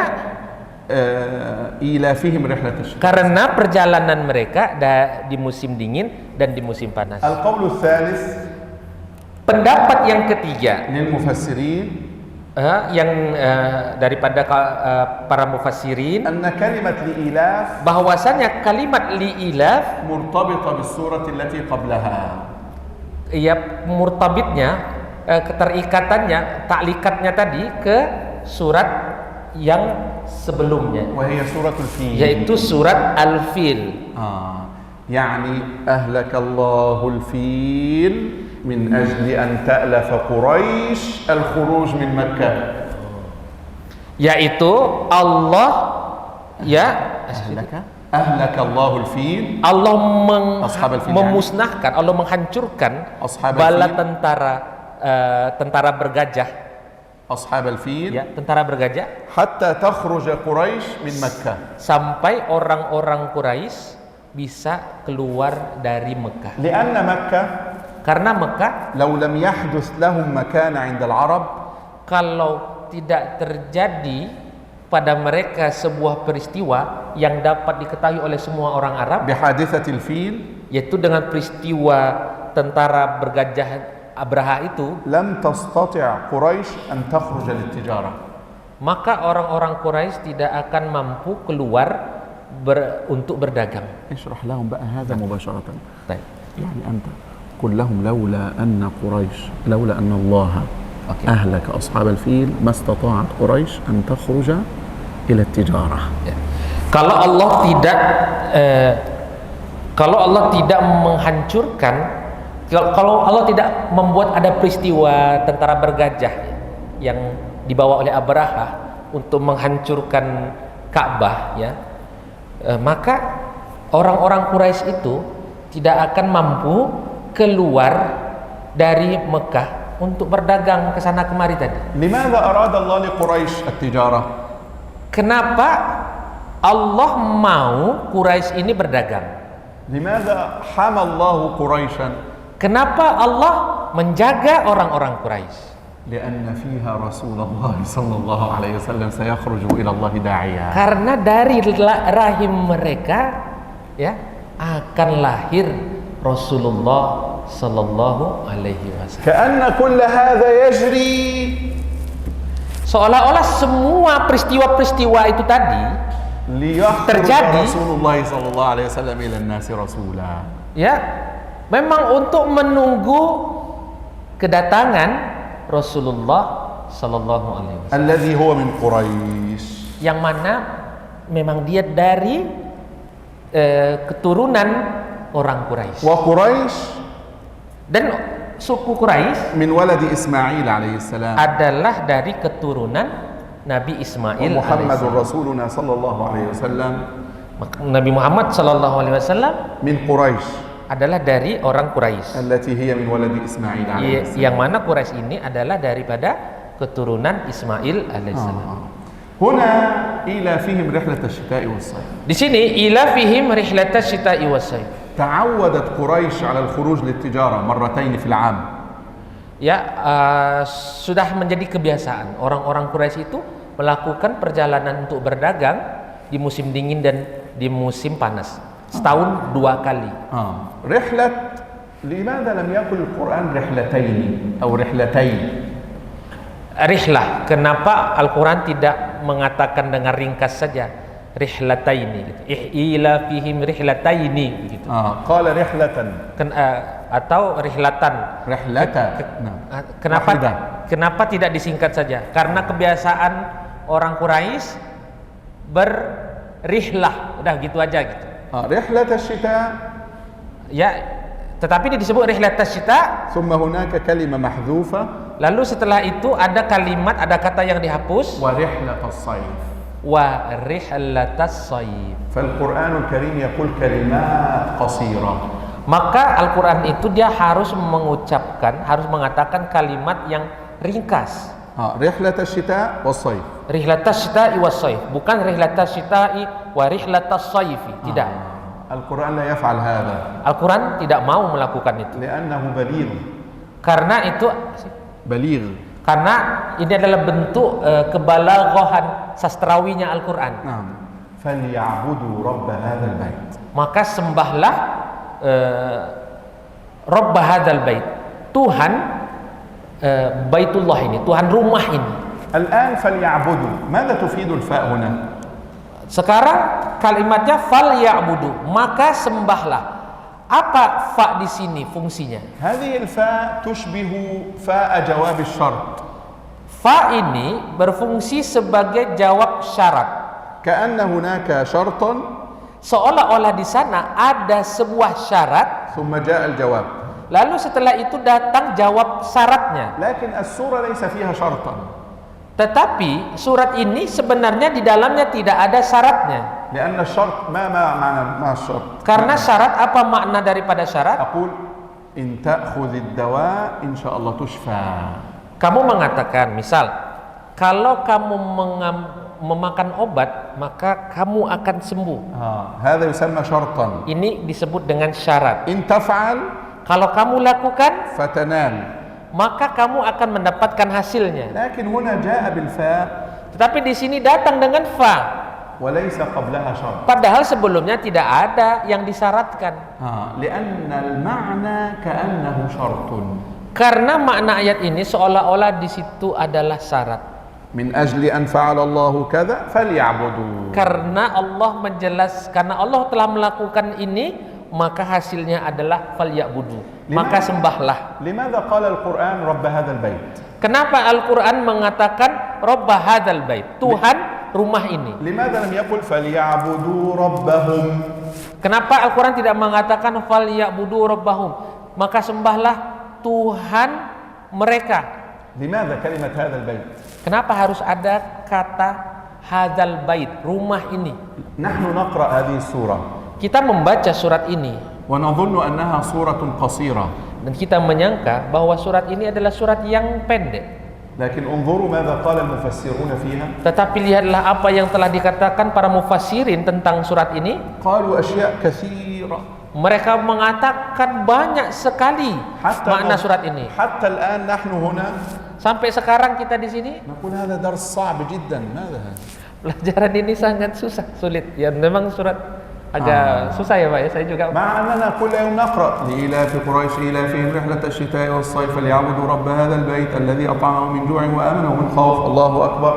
إيلافهم رحلة الشتاء. karena perjalanan mereka di musim dingin dan di musim panas. القول الثالث Pendapat yang ketiga للمفسرين yang daripada para mufassirin, أن كلمة لإيلاف bahwasanya kalimat li'ilaf مرتبطة بالسورة التي قبلها. ia murtabitnya, keterikatannya, taklikatnya tadi ke surat yang sebelumnya, وهي سورة الفيل. yaitu surat Al-Fil. يعني أهلك الله الفيل من أجل أن تألف قريش الخروج من مكة. Yaitu Allah, ya, أهلك الله الفيل Allah Ashab al-Fil, memusnahkan, Allah menghancurkan Ashab bala al-Fil. tentara bergajah, أصحاب الفيل ya, tentara bergajah, حتى تخرج قريش من مكة. sampai orang-orang Quraisy bisa keluar dari Mekah. لأن مكة Karena Mekah, لو لم يحدث لهم مكان عند العرب kalau tidak terjadi pada mereka sebuah peristiwa yang dapat diketahui oleh semua orang Arab, بحادثة الفيل yaitu dengan peristiwa tentara bergajah Abraha itu, لم تستطع قريش أن تخرج للتجارة. maka orang-orang Quraisy tidak akan mampu keluar untuk berdagang. اشرح لهم بقى هذا مباشرة. Baik. يعني أنت قل لهم لولا أن قريش لولا أن الله أهلك أصحاب الفيل ما استطاعت قريش أن تخرج إلى التجارة. Ya. Kalau Allah tidak menghancurkan, kalau Allah tidak membuat ada peristiwa tentara bergajah yang dibawa oleh Abraha untuk menghancurkan Ka'bah, ya, maka orang-orang Quraisy itu tidak akan mampu keluar dari Mekah untuk berdagang ke sana kemari tadi. لماذا أراد الله لقريش التجارة؟ Kenapa Allah mau Quraisy ini berdagang? لماذا حمى الله قريشا؟ Kenapa Allah menjaga orang-orang Quraisy? لأن فيها رسول الله صلى الله عليه وسلم سيخرج إلى الله داعيا. Karena dari rahim mereka, ya, akan lahir Rasulullah sallallahu alaihi wasallam. كأن كل هذا يجري Seolah-olah semua peristiwa-peristiwa itu tadi ليخرج terjadi, رسول الله صلى الله عليه وسلم إلى الناس رسولا. ya, memang untuk menunggu kedatangan Rasulullah sallallahu alaihi wasallam, الذي هو من قريش. yang mana memang dia dari keturunan orang Quraisy. وقريش Dan suku Quraisy من ولد إسماعيل عليه السلام. adalah dari keturunan Nabi Ismail ومحمد alaihissalam. رسولنا صلى الله عليه وسلم Nabi Muhammad sallallahu alaihi wasallam من قريش adalah dari orang Quraisy. التي هي من ولد إسماعيل عليه السلام. Yang mana Quraisy ini adalah daripada keturunan Ismail alaihissalam. هنا إيلافهم رحلة الشتاء والصيف. Di sini ila fihim rihlatas syita'i was-sayf. تعودت قريش على الخروج للتجارة مرتين في العام. Ya, sudah menjadi kebiasaan orang-orang Quraisy itu melakukan perjalanan untuk berdagang di musim dingin dan di musim panas. Setahun 2 kali. رحلة لماذا لم يقل القرآن رحلتين أو رحلتين؟ Rihlah, kenapa Al-Quran tidak mengatakan dengan ringkas saja rihlataini gitu. Ila fihim rihlataini gitu. قال رحلة Atau rihlatan. رحلة Kenapa tidak disingkat saja? Karena kebiasaan orang Quraisy berrihlah, udah gitu aja gitu. رحلة الشتاء. Ya, tetapi ini disebut rihlatas syita. ثم هناك كلمة محذوفة. Lalu setelah itu ada kalimat, ada kata yang dihapus. ورحلة الصيف. Wa rihlatas sayf. فالقرآن الكريم يقول كلمات قصيرة. Maka Al-Quran itu dia harus mengucapkan, harus mengatakan kalimat yang ringkas. رحلة الشتاء والصيف. Rihlatas syita'i was sayf, bukan rihlatas syita'i wa rihlatas sayfi. Tidak. القرآن لا يفعل هذا. Al-Quran tidak mau melakukan itu. لأنه بليغ. Karena itu بليغ. karena ini adalah bentuk kebalaghahan sastrawinya Al-Quran. نعم. فليعبدوا رب هذا البيت. Maka sembahlah Rabb hadzal bait, Tuhan Baitullah ini, Tuhan rumah ini. الآن فليعبدوا. ماذا تفيد الفاء هنا؟ Sekarang kalimatnya fal ya'budu, maka sembahlah. Apa fa di sini fungsinya? هذه الفاء تشبه فاء جواب الشرط. Fa ini berfungsi sebagai jawab syarat. كأن هناك شرطا Seolah-olah di sana ada sebuah syarat, ثم جاء الجواب. lalu setelah itu datang jawab syaratnya. لكن السورة ليس فيها شرطا. Tetapi surat ini sebenarnya di dalamnya tidak ada syaratnya. لأن الشرط ما معنى ما الشرط؟ Karena syarat, apa makna daripada syarat? أقول إن تأخذ الدواء إن شاء الله تشفى. Kamu mengatakan, misal, kalau kamu memakan obat, maka kamu akan sembuh. هذا يسمى شرطا. Ini disebut dengan syarat. إن تفعل Kalau kamu lakukan, فتنال. maka kamu akan mendapatkan hasilnya. لكن هنا جاء بالفاء Tetapi di sini datang dengan fa, وليس قبلها شرط. padahal sebelumnya tidak ada yang disyaratkan. لأن المعنى كأنه شرط. Karena makna ayat ini seolah-olah di situ adalah syarat. من أجل أن فعل الله كذا فليعبدوا. Karena Allah karena Allah telah melakukan ini, maka hasilnya adalah falyabudu, maka sembahlah. لماذا قال القرآن رب هذا البيت؟ Kenapa Al-Quran mengatakan Rabb hadzal bait, Tuhan rumah ini? لماذا لم يقل فليعبدوا ربهم؟ Kenapa Al-Quran tidak mengatakan falyabudu rabbahum, maka sembahlah Tuhan mereka? لماذا كلمة هذا البيت؟ Kenapa harus ada kata hadzal bait, rumah ini? نحن نقرأ هذه السورة Kita membaca surat ini ونظن أنها سورة قصيرة. dan kita menyangka bahwa surat ini adalah surat yang pendek. لكن انظروا ماذا قال المفسرون فيها. Tetapi lihatlah apa yang telah dikatakan para mufassirin tentang surat ini. قالوا أشياء كثيرة. Mereka mengatakan banyak sekali makna surat ini. حتى الآن نحن هنا Sampai sekarang kita di sini نقول هذا درس صعب جدا. ماذا هذا؟ pelajaran ini sangat sulit. Ya memang surat agak susah ya Pak ya. Saya juga مع أننا كل يوم نقرأ لإيلاف قريش إيلافهم رحلة الشتاء والصيف فليعبدوا رب هذا البيت الذي أطعمهم من جوع وآمنهم من خوف. الله أكبر.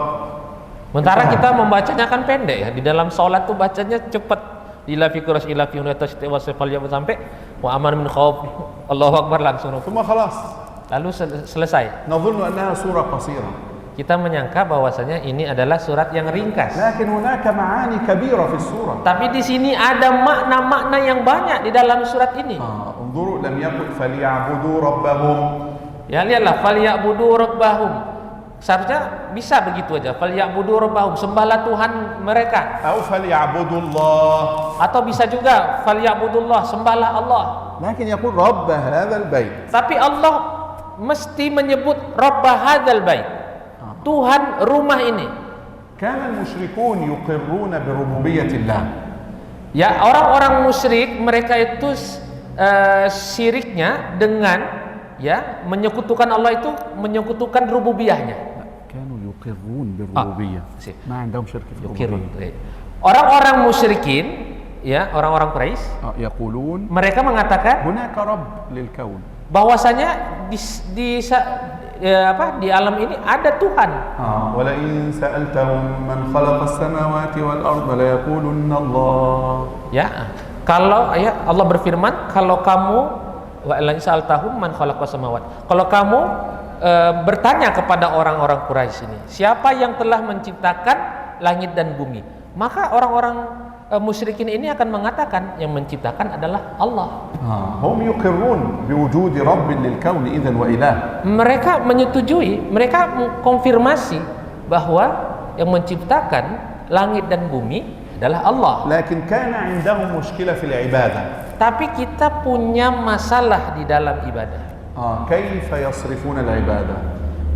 Sementara kita membacanya kan pendek ya. Di dalam sholat tuh bacanya cepat. Ilafi quraish ilafi hunatas wasfal sampai wa aman min khauf. Allahu akbar langsung. ثم خلاص. Lalu selesai. نظن أنها سورة قصيرة. Kita menyangka bahwasanya ini adalah surat yang ringkas. لكن هناك معاني كبيرة في السورة. Tapi di sini ada makna-makna yang banyak di dalam surat ini. انظروا لم يقل فليعبدوا ربهم. Ya lihatlah falyabudu rabbahum. Seharusnya bisa begitu aja. Falyabudu rabbahum, sembahlah Tuhan mereka. أو فليعبدوا الله. Atau bisa juga falyabudullah, sembahlah Allah. لكن يقول رب هذا البيت. Tapi Allah mesti menyebut Rabb hadzal bait, Tuhan rumah ini. كان المشركون يقرون بربوبية الله. Ya, orang-orang musyrik mereka itu syiriknya dengan ya menyekutukan Allah itu menyekutukan rububiyahnya. كانوا يقرون بالربوبية. ما عندهم شرك في الربوبية. Orang-orang musyrikin, ya orang-orang Quraisy, يقولون mereka mengatakan هناك رب للكون. bahwasanya di alam ini ada Tuhan. ولئن سألتهم من خلق السماوات والأرض ليقولن الله. Ya, kalau ya Allah berfirman, kalau kamu wa in sa'altahum man khalaqas samawati. Kalau kamu bertanya kepada orang-orang Quraisy ini, siapa yang telah menciptakan langit dan bumi? Maka orang-orang musyrikin ini akan mengatakan yang menciptakan adalah Allah. هم يقرون بوجود رب للكون إذن وإله. Mereka menyetujui, mereka mengkonfirmasi bahwa yang menciptakan langit dan bumi adalah Allah. لكن كان عندهم مشكلة في العبادة. Tapi kita punya masalah di dalam ibadah. كيف يصرفون العبادة؟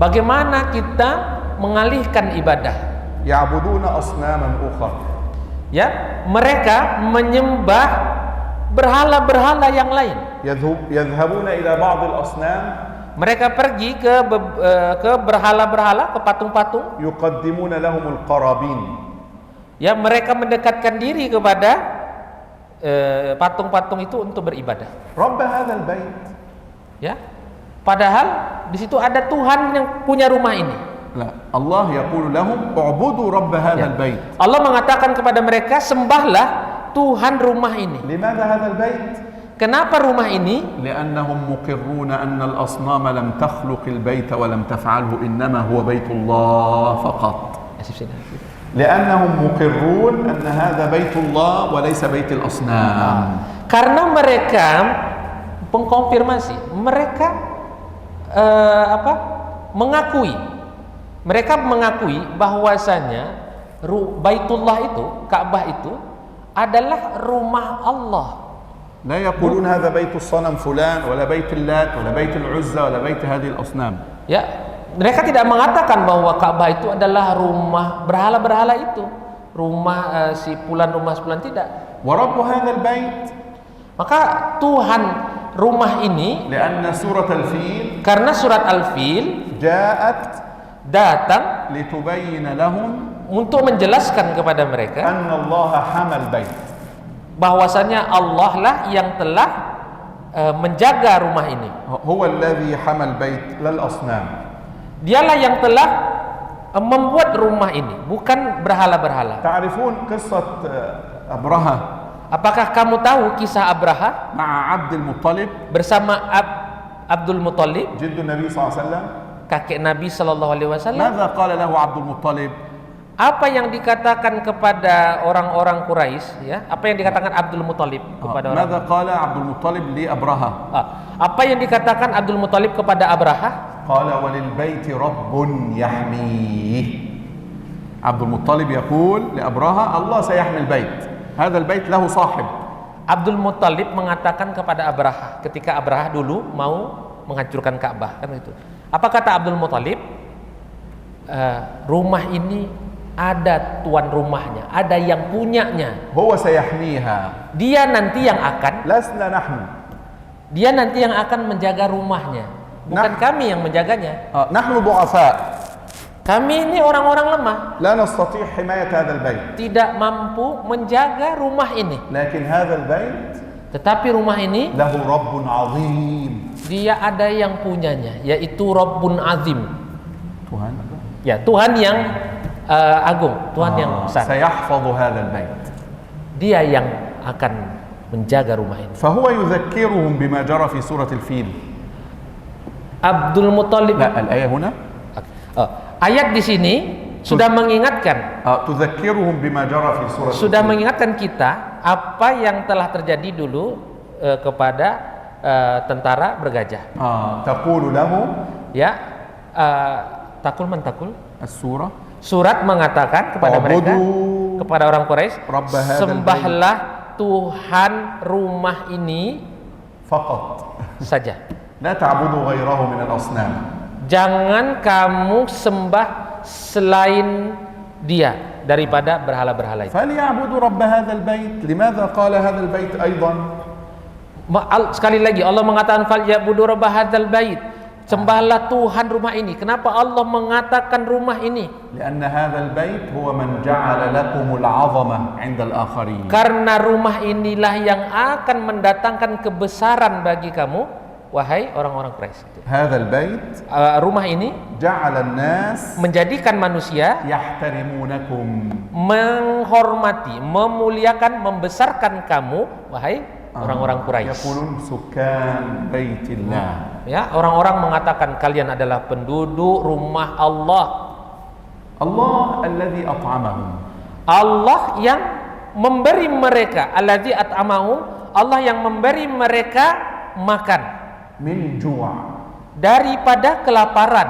Bagaimana kita mengalihkan ibadah? يعبدون أصناما أخرى. Ya, mereka menyembah berhala-berhala yang lain. يذهبون إلى بعض الأصنام. Mereka pergi ke berhala-berhala, ke patung-patung. يقدمون لهم القرابين. Ya, mereka mendekatkan diri kepada patung-patung itu untuk beribadah. رب هذا البيت. Ya, padahal di situ ada Tuhan yang punya rumah ini. لا الله يقول لهم اعبدوا رب هذا البيت. Allah mengatakan kepada mereka, sembahlah Tuhan rumah ini. لماذا هذا البيت؟ Kenapa rumah ini? لأنهم مقرون أن الأصنام لم تخلق البيت ولم تفعله إنما هو بيت الله فقط. لأنهم مقرون أن هذا بيت الله وليس بيت الأصنام. Karena mereka mengkonfirmasi, mereka mengakui bahwasanya Baitullah itu, Ka'bah itu adalah rumah Allah. لا يقولون هذا بيت الصنم فلان ولا بيت اللات ولا بيت العزى ولا بيت هذه الأصنام. Ya, mereka tidak mengatakan bahwa Ka'bah itu adalah rumah berhala-berhala itu, rumah si fulan, rumah fulan, tidak. ورب هذا البيت. Maka Tuhan rumah ini, لأن سورة الفيل karena surat Al-Fil جاءت datang لتبين لهم untuk menjelaskan kepada mereka أن الله حمى البيت. bahwasanya Allah lah yang telah menjaga rumah ini. هو الذي حمى البيت لا الأصنام. Dialah yang telah membuat rumah ini, bukan berhala-berhala. تعرفون قصة أبرهة Apakah kamu tahu kisah Abraha مع عبد المطلب bersama Abdul Muthalib, جد النبي صلى الله عليه وسلم؟ kakek Nabi Shallallahu Alaihi Wasallam? ماذا قال له عبد المطلب؟ Apa yang dikatakan kepada orang-orang Quraisy, ya? Apa yang dikatakan Abdul Muthalib kepada orang? ماذا قال عبد المطلب لأبرهة؟ Apa yang dikatakan Abdul Muthalib kepada Abraha? قال وللبيت رب يحميه. عبد المطلب يقول لأبرهة الله سيحمي البيت. هذا البيت له صاحب. Abdul Muthalib mengatakan kepada Abraha ketika Abraha dulu mau menghancurkan Ka'bah, kan itu. Apa kata Abdul Muthalib? Rumah ini ada tuan rumahnya, ada yang punyanya. هو سيحميها. Dia nanti yang akan, لسنا نحن. dia nanti yang akan menjaga rumahnya, bukan kami yang menjaganya. نحن ضعفاء. Kami ini orang-orang lemah, لا نستطيع حماية هذا البيت. tidak mampu menjaga rumah ini. لكن هذا البيت Tetapi rumah ini له رب عظيم. dia ada yang punyanya, yaitu Rabbun Azim. Tuhan. Ya, Tuhan yang agung, Tuhan yang besar. سيحفظ هذا البيت. Dia yang akan menjaga rumah ini. فهو يذكرهم بما جرى في سورة الفيل. Abdul Muthalib. لا الآية هنا. Ayat di sini sudah mengingatkan, تذكرهم بما جرى في سورة sudah الفيل. mengingatkan kita apa yang telah terjadi dulu kepada tentara bergajah. تقول له Ya, takul man takul. السورة Surat mengatakan kepada mereka, "U'budu kepada orang Quraisy, Rabb hadzal sembahlah Tuhan rumah ini فقط saja. لا تعبدوا غيره من الأصنام." Jangan kamu sembah selain dia daripada berhala-berhala itu. فليعبدوا رب هذا البيت. لماذا قال هذا البيت أيضا؟ Sekali lagi Allah mengatakan falyabudu rabb hadzal bait. Sembahlah Tuhan rumah ini. Kenapa Allah mengatakan rumah ini? لأن هذا البيت هو من جعل لكم العظمة عند الآخرين. Karena rumah inilah yang akan mendatangkan kebesaran bagi kamu, wahai orang-orang Quraisy. هذا البيت Rumah ini جعل الناس menjadikan manusia يحترمونكم. menghormati, memuliakan, membesarkan kamu, wahai orang-orang Quraisy. يقولون سكان بيت الله. Ya, orang-orang mengatakan kalian adalah penduduk rumah Allah. الله الذي أطعمهم. Allah yang memberi mereka, alladzi at'amahum, Allah yang memberi mereka makan من جوع. daripada kelaparan.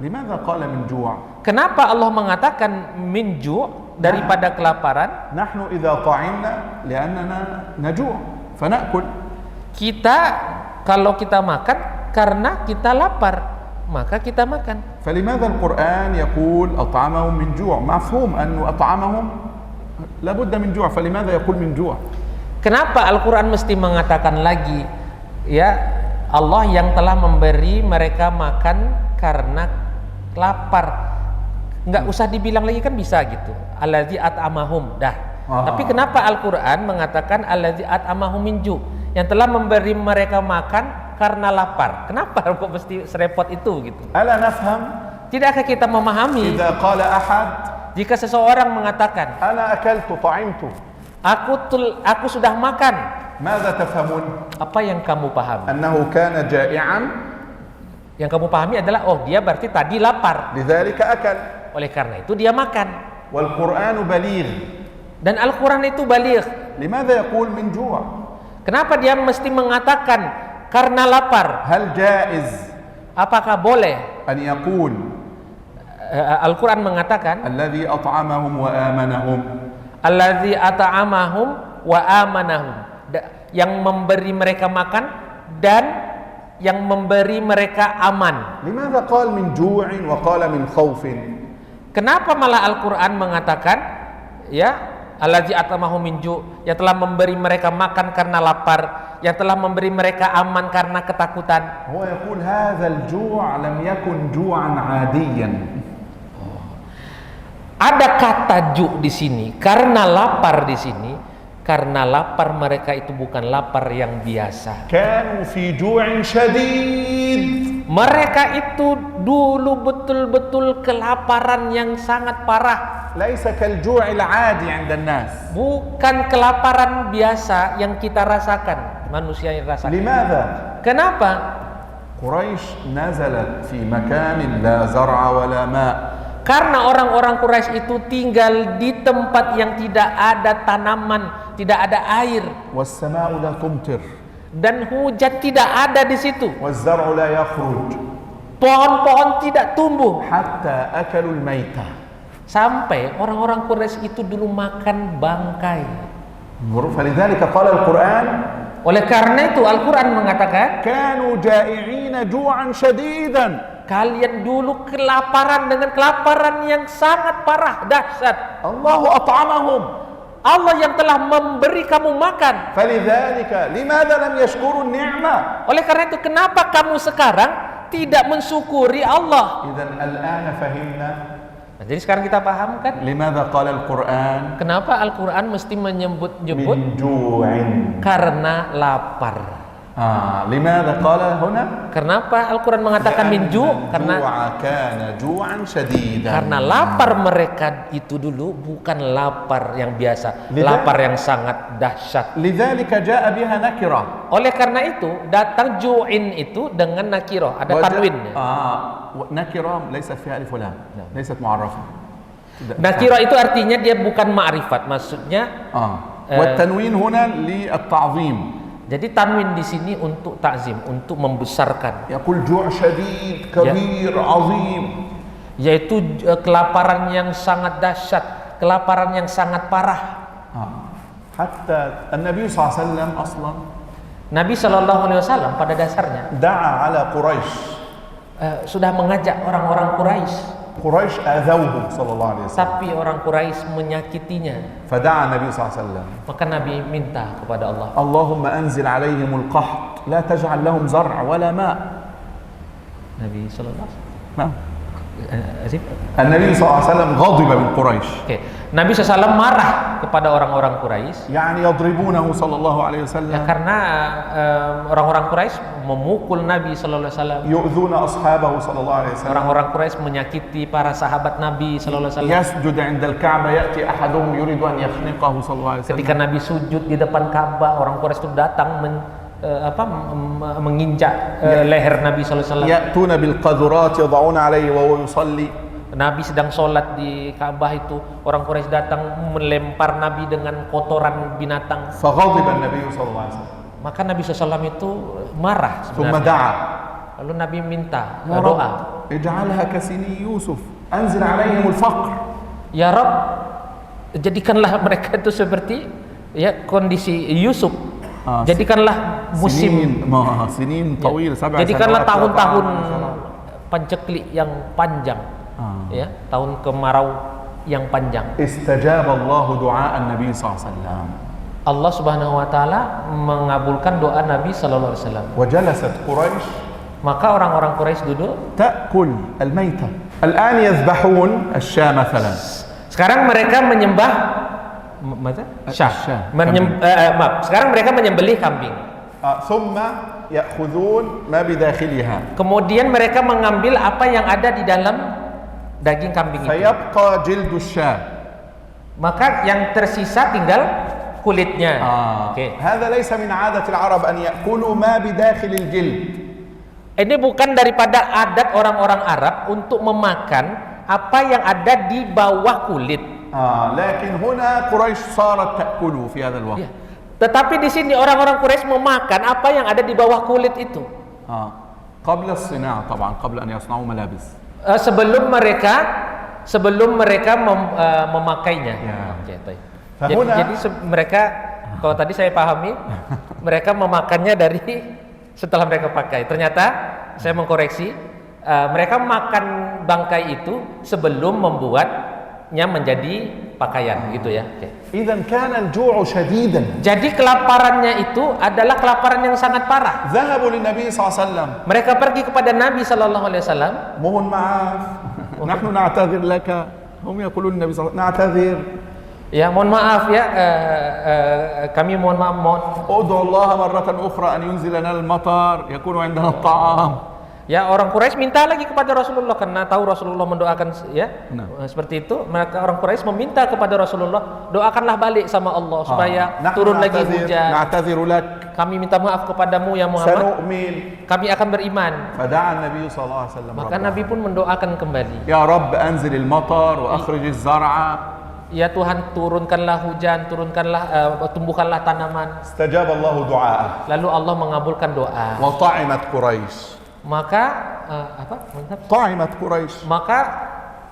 لماذا قال من جوع؟ Kenapa Allah mengatakan min ju' daripada kelaparan? نحن إذا طعمنا لأننا نجوع فنأكل. Kita kalau kita makan karena kita lapar, maka kita makan. فلماذا القرآن يقول أطعمهم من جوع؟ مفهوم أنه أطعمهم لابد من جوع، فلماذا يقول من جوع؟ Kenapa Al-Quran mesti mengatakan lagi, ya Allah yang telah memberi mereka makan karena lapar? Nggak usah dibilang lagi, kan bisa gitu. Alladzi at'amahum, dah. Tapi kenapa Al-Quran mengatakan alladzi at'amahum min ju', yang telah memberi mereka makan karena lapar? Kenapa kok mesti serepot itu gitu? ألا نفهم؟ Tidakkah kita memahami إذا قال أحد jika seseorang mengatakan أنا أكلت طعمت، aku sudah makan, ماذا تفهمون؟ apa yang kamu pahami? أنه كان جائعا Yang kamu pahami adalah, oh dia berarti tadi lapar, لذلك أكل. oleh karena itu dia makan. والقرآن بليغ. Dan Al-Quran itu baligh. لماذا يقول من جوع؟ Kenapa dia mesti mengatakan karena lapar? هل جائز Apakah boleh? أن يقول Al-Quran mengatakan الذي أطعمهم وآمنهم؟ alladzi at'amahum wa amanahum, yang memberi mereka makan dan yang memberi mereka aman. لماذا قال من جوع وقال من خوف؟ Kenapa malah Al-Quran mengatakan, ya alladzi at'amahum min ju', yang telah memberi mereka makan karena lapar, yang telah memberi mereka aman karena ketakutan. هو يقول هذا الجوع لم يكن جوعا عاديا. Ada kata ju' di sini, karena lapar di sini, karena lapar mereka itu bukan lapar yang biasa. كانوا في جوع شديد. Mereka itu dulu betul-betul kelaparan yang sangat parah. ليس كالجوع العادي عند الناس. Bukan kelaparan biasa yang kita rasakan, manusia yang rasakan. لماذا؟ Kenapa? قريش نزلت في مكان لا زرع ولا ماء. Karena orang-orang Quraisy itu tinggal di tempat yang tidak ada tanaman, tidak ada air, والسماء لا تمطر. dan hujan tidak ada di situ. والزرع لا يخرج. Pohon-pohon tidak tumbuh. حتى أكلوا الميتة. Sampai orang-orang Quraisy itu dulu makan bangkai. فلذلك قال القرآن Oleh karena itu Al-Quran mengatakan, كانوا جائعين جوعا شديدا. kalian dulu kelaparan dengan kelaparan yang sangat parah, dahsyat. الله أطعمهم. Allah yang telah memberi kamu makan. فلذلك لماذا لم يشكروا النعمة؟ Oleh karena itu kenapa kamu sekarang tidak mensyukuri Allah? إذن الآن فهمنا Nah, jadi sekarang kita paham kan لماذا قال القرآن kenapa Al-Quran mesti menyebut-nyebut من جوع. karena lapar. لماذا قال هنا؟ Kenapa Al-Quran mengatakan minju? karena Karena كان جوعا شديدا. lapar mereka itu dulu bukan lapar yang biasa, lapar yang sangat dahsyat. لذلك جاء بها نكرة. Oleh karena itu datang ju'in itu dengan nakiroh, ada tanwinnya. نكرة ليست فيها ألف ولام، ليست معرفة. Nakiroh itu artinya dia bukan ma'rifat, maksudnya والتنوين هنا للتعظيم. jadi tanwin di sini untuk takzim, untuk membesarkan. يقول جوع شديد كبير عظيم. yaitu kelaparan yang sangat dahsyat, kelaparan yang sangat parah. حتى النبي صلى الله عليه وسلم أصلا Nabi Shallallahu Alaihi Wasallam pada dasarnya دعا على قريش sudah mengajak orang-orang Quraisy, قريش آذوه صلى الله عليه وسلم tapi orang Quraisy menyakitinya. فدعا النبي صلى الله عليه وسلم Maka Nabi minta kepada Allah, اللهم أنزل عليهم القحط لا تجعل لهم زرع ولا ماء. Nabi Shallallahu Alaihi Wasallam. نعم. النبي صلى الله عليه وسلم غضب من قريش. Nabi SAW marah kepada orang-orang Quraisy. يعني يضربونه صلى الله عليه وسلم. Ya, karena orang-orang Quraisy memukul Nabi Sallallahu Alaihi Wasallam. يؤذون أصحابه صلى الله عليه وسلم. Orang-orang Quraisy menyakiti para sahabat Nabi Sallallahu Alaihi Wasallam. يسجد عند الكعبة يأتي أحدهم يريد أن يخنقه صلى الله عليه وسلم. Ketika Nabi sujud di depan Ka'bah, orang Quraisy itu datang menginjak leher Nabi Sallallahu Alaihi Wasallam. يأتون بالقذرات يضعون عليه وهو يصلي. Nabi sedang sholat di Ka'bah itu, orang Quraisy datang melempar Nabi dengan kotoran binatang. فغضب النبي صلى الله عليه وسلم. Maka Nabi SAW itu marah ثم sebenarnya. دعا Lalu Nabi minta يا doa, رب اجعلها كسني يوسف أنزل عليهم الفقر. Ya Rabb, jadikanlah mereka itu seperti kondisi Yusuf. Jadikanlah musim, سنين طويل 7 jadikanlah سنوات tahun-tahun panceklik yang panjang, tahun kemarau yang panjang. استجاب الله دعاء النبي صلى الله عليه وسلم. Allah Subhanahu wa taala mengabulkan doa Nabi sallallahu alaihi wasallam. وجلست قريش Maka orang-orang Quraisy duduk. تأكل الميتة. الآن يذبحون الشاة مثلا. Sekarang mereka menyembah sekarang mereka menyembelih kambing. ثم يأخذون ما بداخلها. Kemudian mereka mengambil apa yang ada di dalam daging kambing itu. فيبقى جلد الشاة. Maka yang tersisa tinggal kulitnya. هذا ليس من عادة العرب أن يأكلوا ما بداخل الجلد. Ini bukan daripada adat orang-orang Arab untuk memakan apa yang ada di bawah kulit. لكن هنا قريش صارت تأكله في هذا الوقت. Tetapi di sini orang-orang Quraisy memakan apa yang ada di bawah kulit itu. قبل الصناعة طبعا قبل أن يصنعوا ملابس. sebelum mereka memakainya. Jadi mereka, kalau tadi saya pahami, mereka memakannya dari setelah mereka pakai. Ternyata saya mengkoreksi, mereka makan bangkai itu sebelum membuatnya menjadi pakaian, gitu ya. إذن كان الجوع شديدا. Jadi kelaparannya itu adalah kelaparan yang sangat parah. ذهبوا للنبي صلى الله عليه وسلم. Mereka pergi kepada Nabi Sallallahu Alaihi Wasallam. mohon maaf, نحن نعتذر لك. هم يقولون النبي صلى الله عليه وسلم نعتذر. Ya, mohon maaf ya, kami mohon ادعوا الله مرة أخرى أن ينزل لنا المطر يكون عندنا الطعام. Ya, orang Quraisy minta lagi kepada Rasulullah karena tahu Rasulullah mendoakan seperti itu. Maka orang Quraisy meminta kepada Rasulullah, doakanlah balik sama Allah supaya turun lagi hujan. Kami minta maaf kepadamu ya Muhammad. Kami akan beriman. Maka Nabi pun mendoakan kembali. Ya Rabb anzil al-matar wa akhrij az-zar'a. Ya Tuhan, turunkanlah hujan, tumbuhkanlah tanaman. Istajaba Allah du'a'ah. Lalu Allah mengabulkan doa. Wa ta'imat Quraisy. Maka ta'imat Quraisy. Maka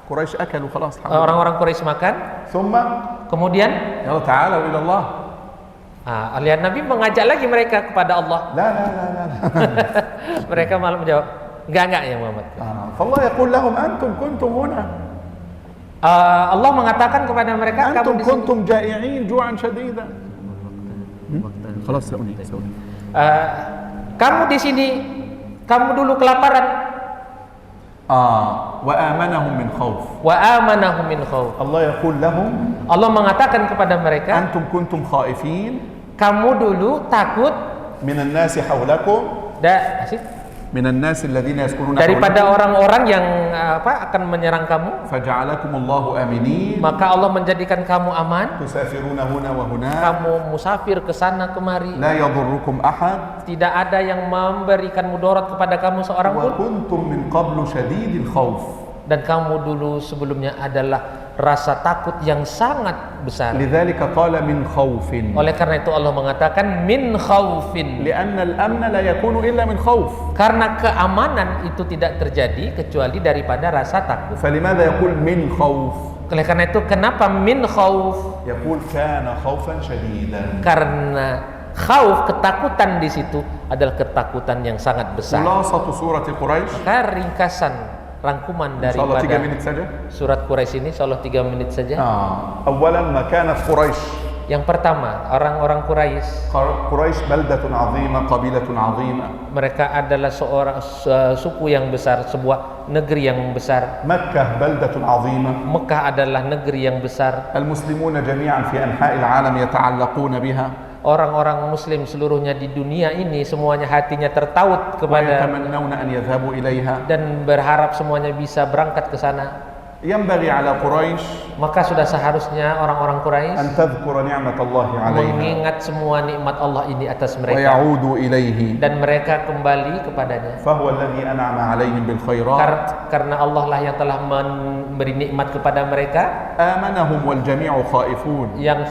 Quraisy akalu khalas. Orang-orang Quraisy makan. Kemudian ya ta'ala ila Allah. Lihat Nabi mengajak lagi mereka kepada Allah. La. Mereka malah menjawab, enggak ya Muhammad. Allah yaqul lahum antum kuntum huna. Allah mengatakan kepada mereka, antum kuntum ja'i'in ju'an shadidan. Khalas sauni. Kamu di sini, kamu dulu kelaparan. Wa amanahum min khawf. Allah yaqul lahum, Allah mengatakan kepada mereka, antum kuntum khaifin. Kamu dulu takut minan nasi hawlakum. Minan nasi alladhina yaskununa daripada orang-orang yang akan menyerang kamu. Faja'alakumullahu aminin. Maka Allah menjadikan kamu aman. Tusafiruna huna wa huna. Kamu musafir ke sana kemari. La yadurrukum ahad. Tidak ada yang memberikan mudarat kepada kamu seorang pun. Wa kuntum min qablu shadidil khawf. Dan kamu dulu sebelumnya adalah rasa takut yang sangat besar. لذلك قال من خوف Oleh karena itu Allah mengatakan min khaufin. لأن الأمن لا يكون إلا من خوف. Karena keamanan itu tidak terjadi kecuali daripada rasa takut. فلماذا يقول من خوف؟ Oleh karena itu kenapa min khauf? يقول كان خوفا شديدا. Karena khauf, ketakutan di situ adalah ketakutan yang sangat besar. خلاصة سورة قريش Maka ringkasan rangkuman إن شاء الله 3 daripada menit saja. surat Quraisy ini insyaallah 3 menit saja. أولا ما كانت قريش Yang pertama, orang-orang Quraisy, قريش بلدة عظيمة قبيلة عظيمة. mereka adalah seorang suku yang besar, sebuah negeri yang besar. مكة بلدة عظيمة. Mekah adalah negeri yang besar. المسلمون جميعا في أنحاء العالم يتعلقون بها Orang-orang muslim seluruhnya di dunia ini semuanya hatinya tertaut kepada ويتمنون أن يذهبوا إليها. dan berharap semuanya bisa berangkat ke sana. ينبغي على قريش Maka sudah seharusnya orang-orang أن Quraisy تذكر نعمة الله عليها mengingat semua nikmat Allah ini atas mereka ويعودوا إليه dan mereka kembali kepadanya. فهو الذي أنعم عليهم بالخيرات Karena Allah lah yang telah memberi nikmat kepada mereka, آمنهم والجميع خائفون yang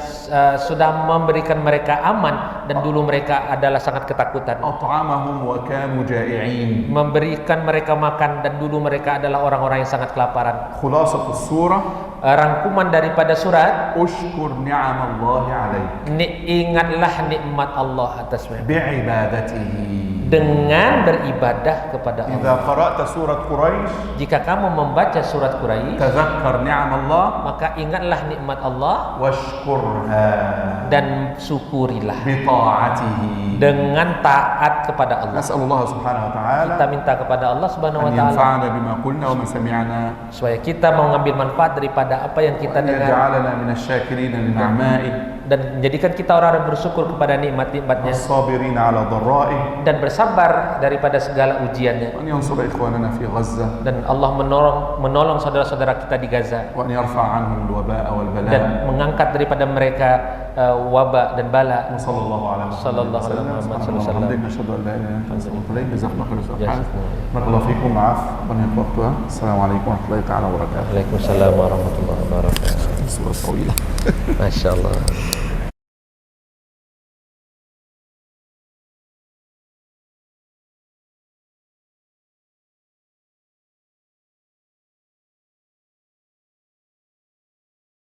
sudah memberikan mereka aman dan dulu mereka adalah sangat ketakutan. أطعمهم وكانوا جائعين. Memberikan mereka makan dan dulu mereka adalah orang-orang yang sangat kelaparan. خلاصة السورة Rangkuman daripada surat, أشكر نعم الله عليك ingatlah nikmat Allah atas mereka بعبادته. dengan beribadah kepada Allah. إذا قرأت سورة قريش Jika kamu membaca surat Quraisy, تذكر نعم الله maka ingatlah nikmat Allah واشكرها dan syukurilah بطاعته. dengan taat kepada Allah. نسأل الله سبحانه وتعالى Kita minta kepada Allah Subhanahu wa أن taala ينفعنا بما قلنا وما سمعنا supaya kita mengambil manfaat daripada apa yang kita وأن dengar يجعلنا من الشاكرين لنعمائه dan menjadikan kita orang yang bersyukur kepada nikmat-nikmatnya والصابرين على ضرائه dan bersabar daripada segala ujiannya. وأن ينصر إخواننا في غزة Dan Allah menolong saudara-saudara kita di Gaza وأن يرفع عنهم الوباء dan والبلاء. mengangkat daripada mereka wabah dan bala. وصلى الله على صلى الله على محمد صلى الله عليه وسلم. نشهد أن لا إله إلا أنت نستغفرك إليك. جزاك الله خير أستاذ حازم. جزاكم الله. بارك الله فيكم. عفو ونهاية وقتها. السلام عليكم ورحمة الله تعالى وبركاته. Waalaikumsalam warahmatullahi wabarakatuh. سورة طويلة. Masya Allah.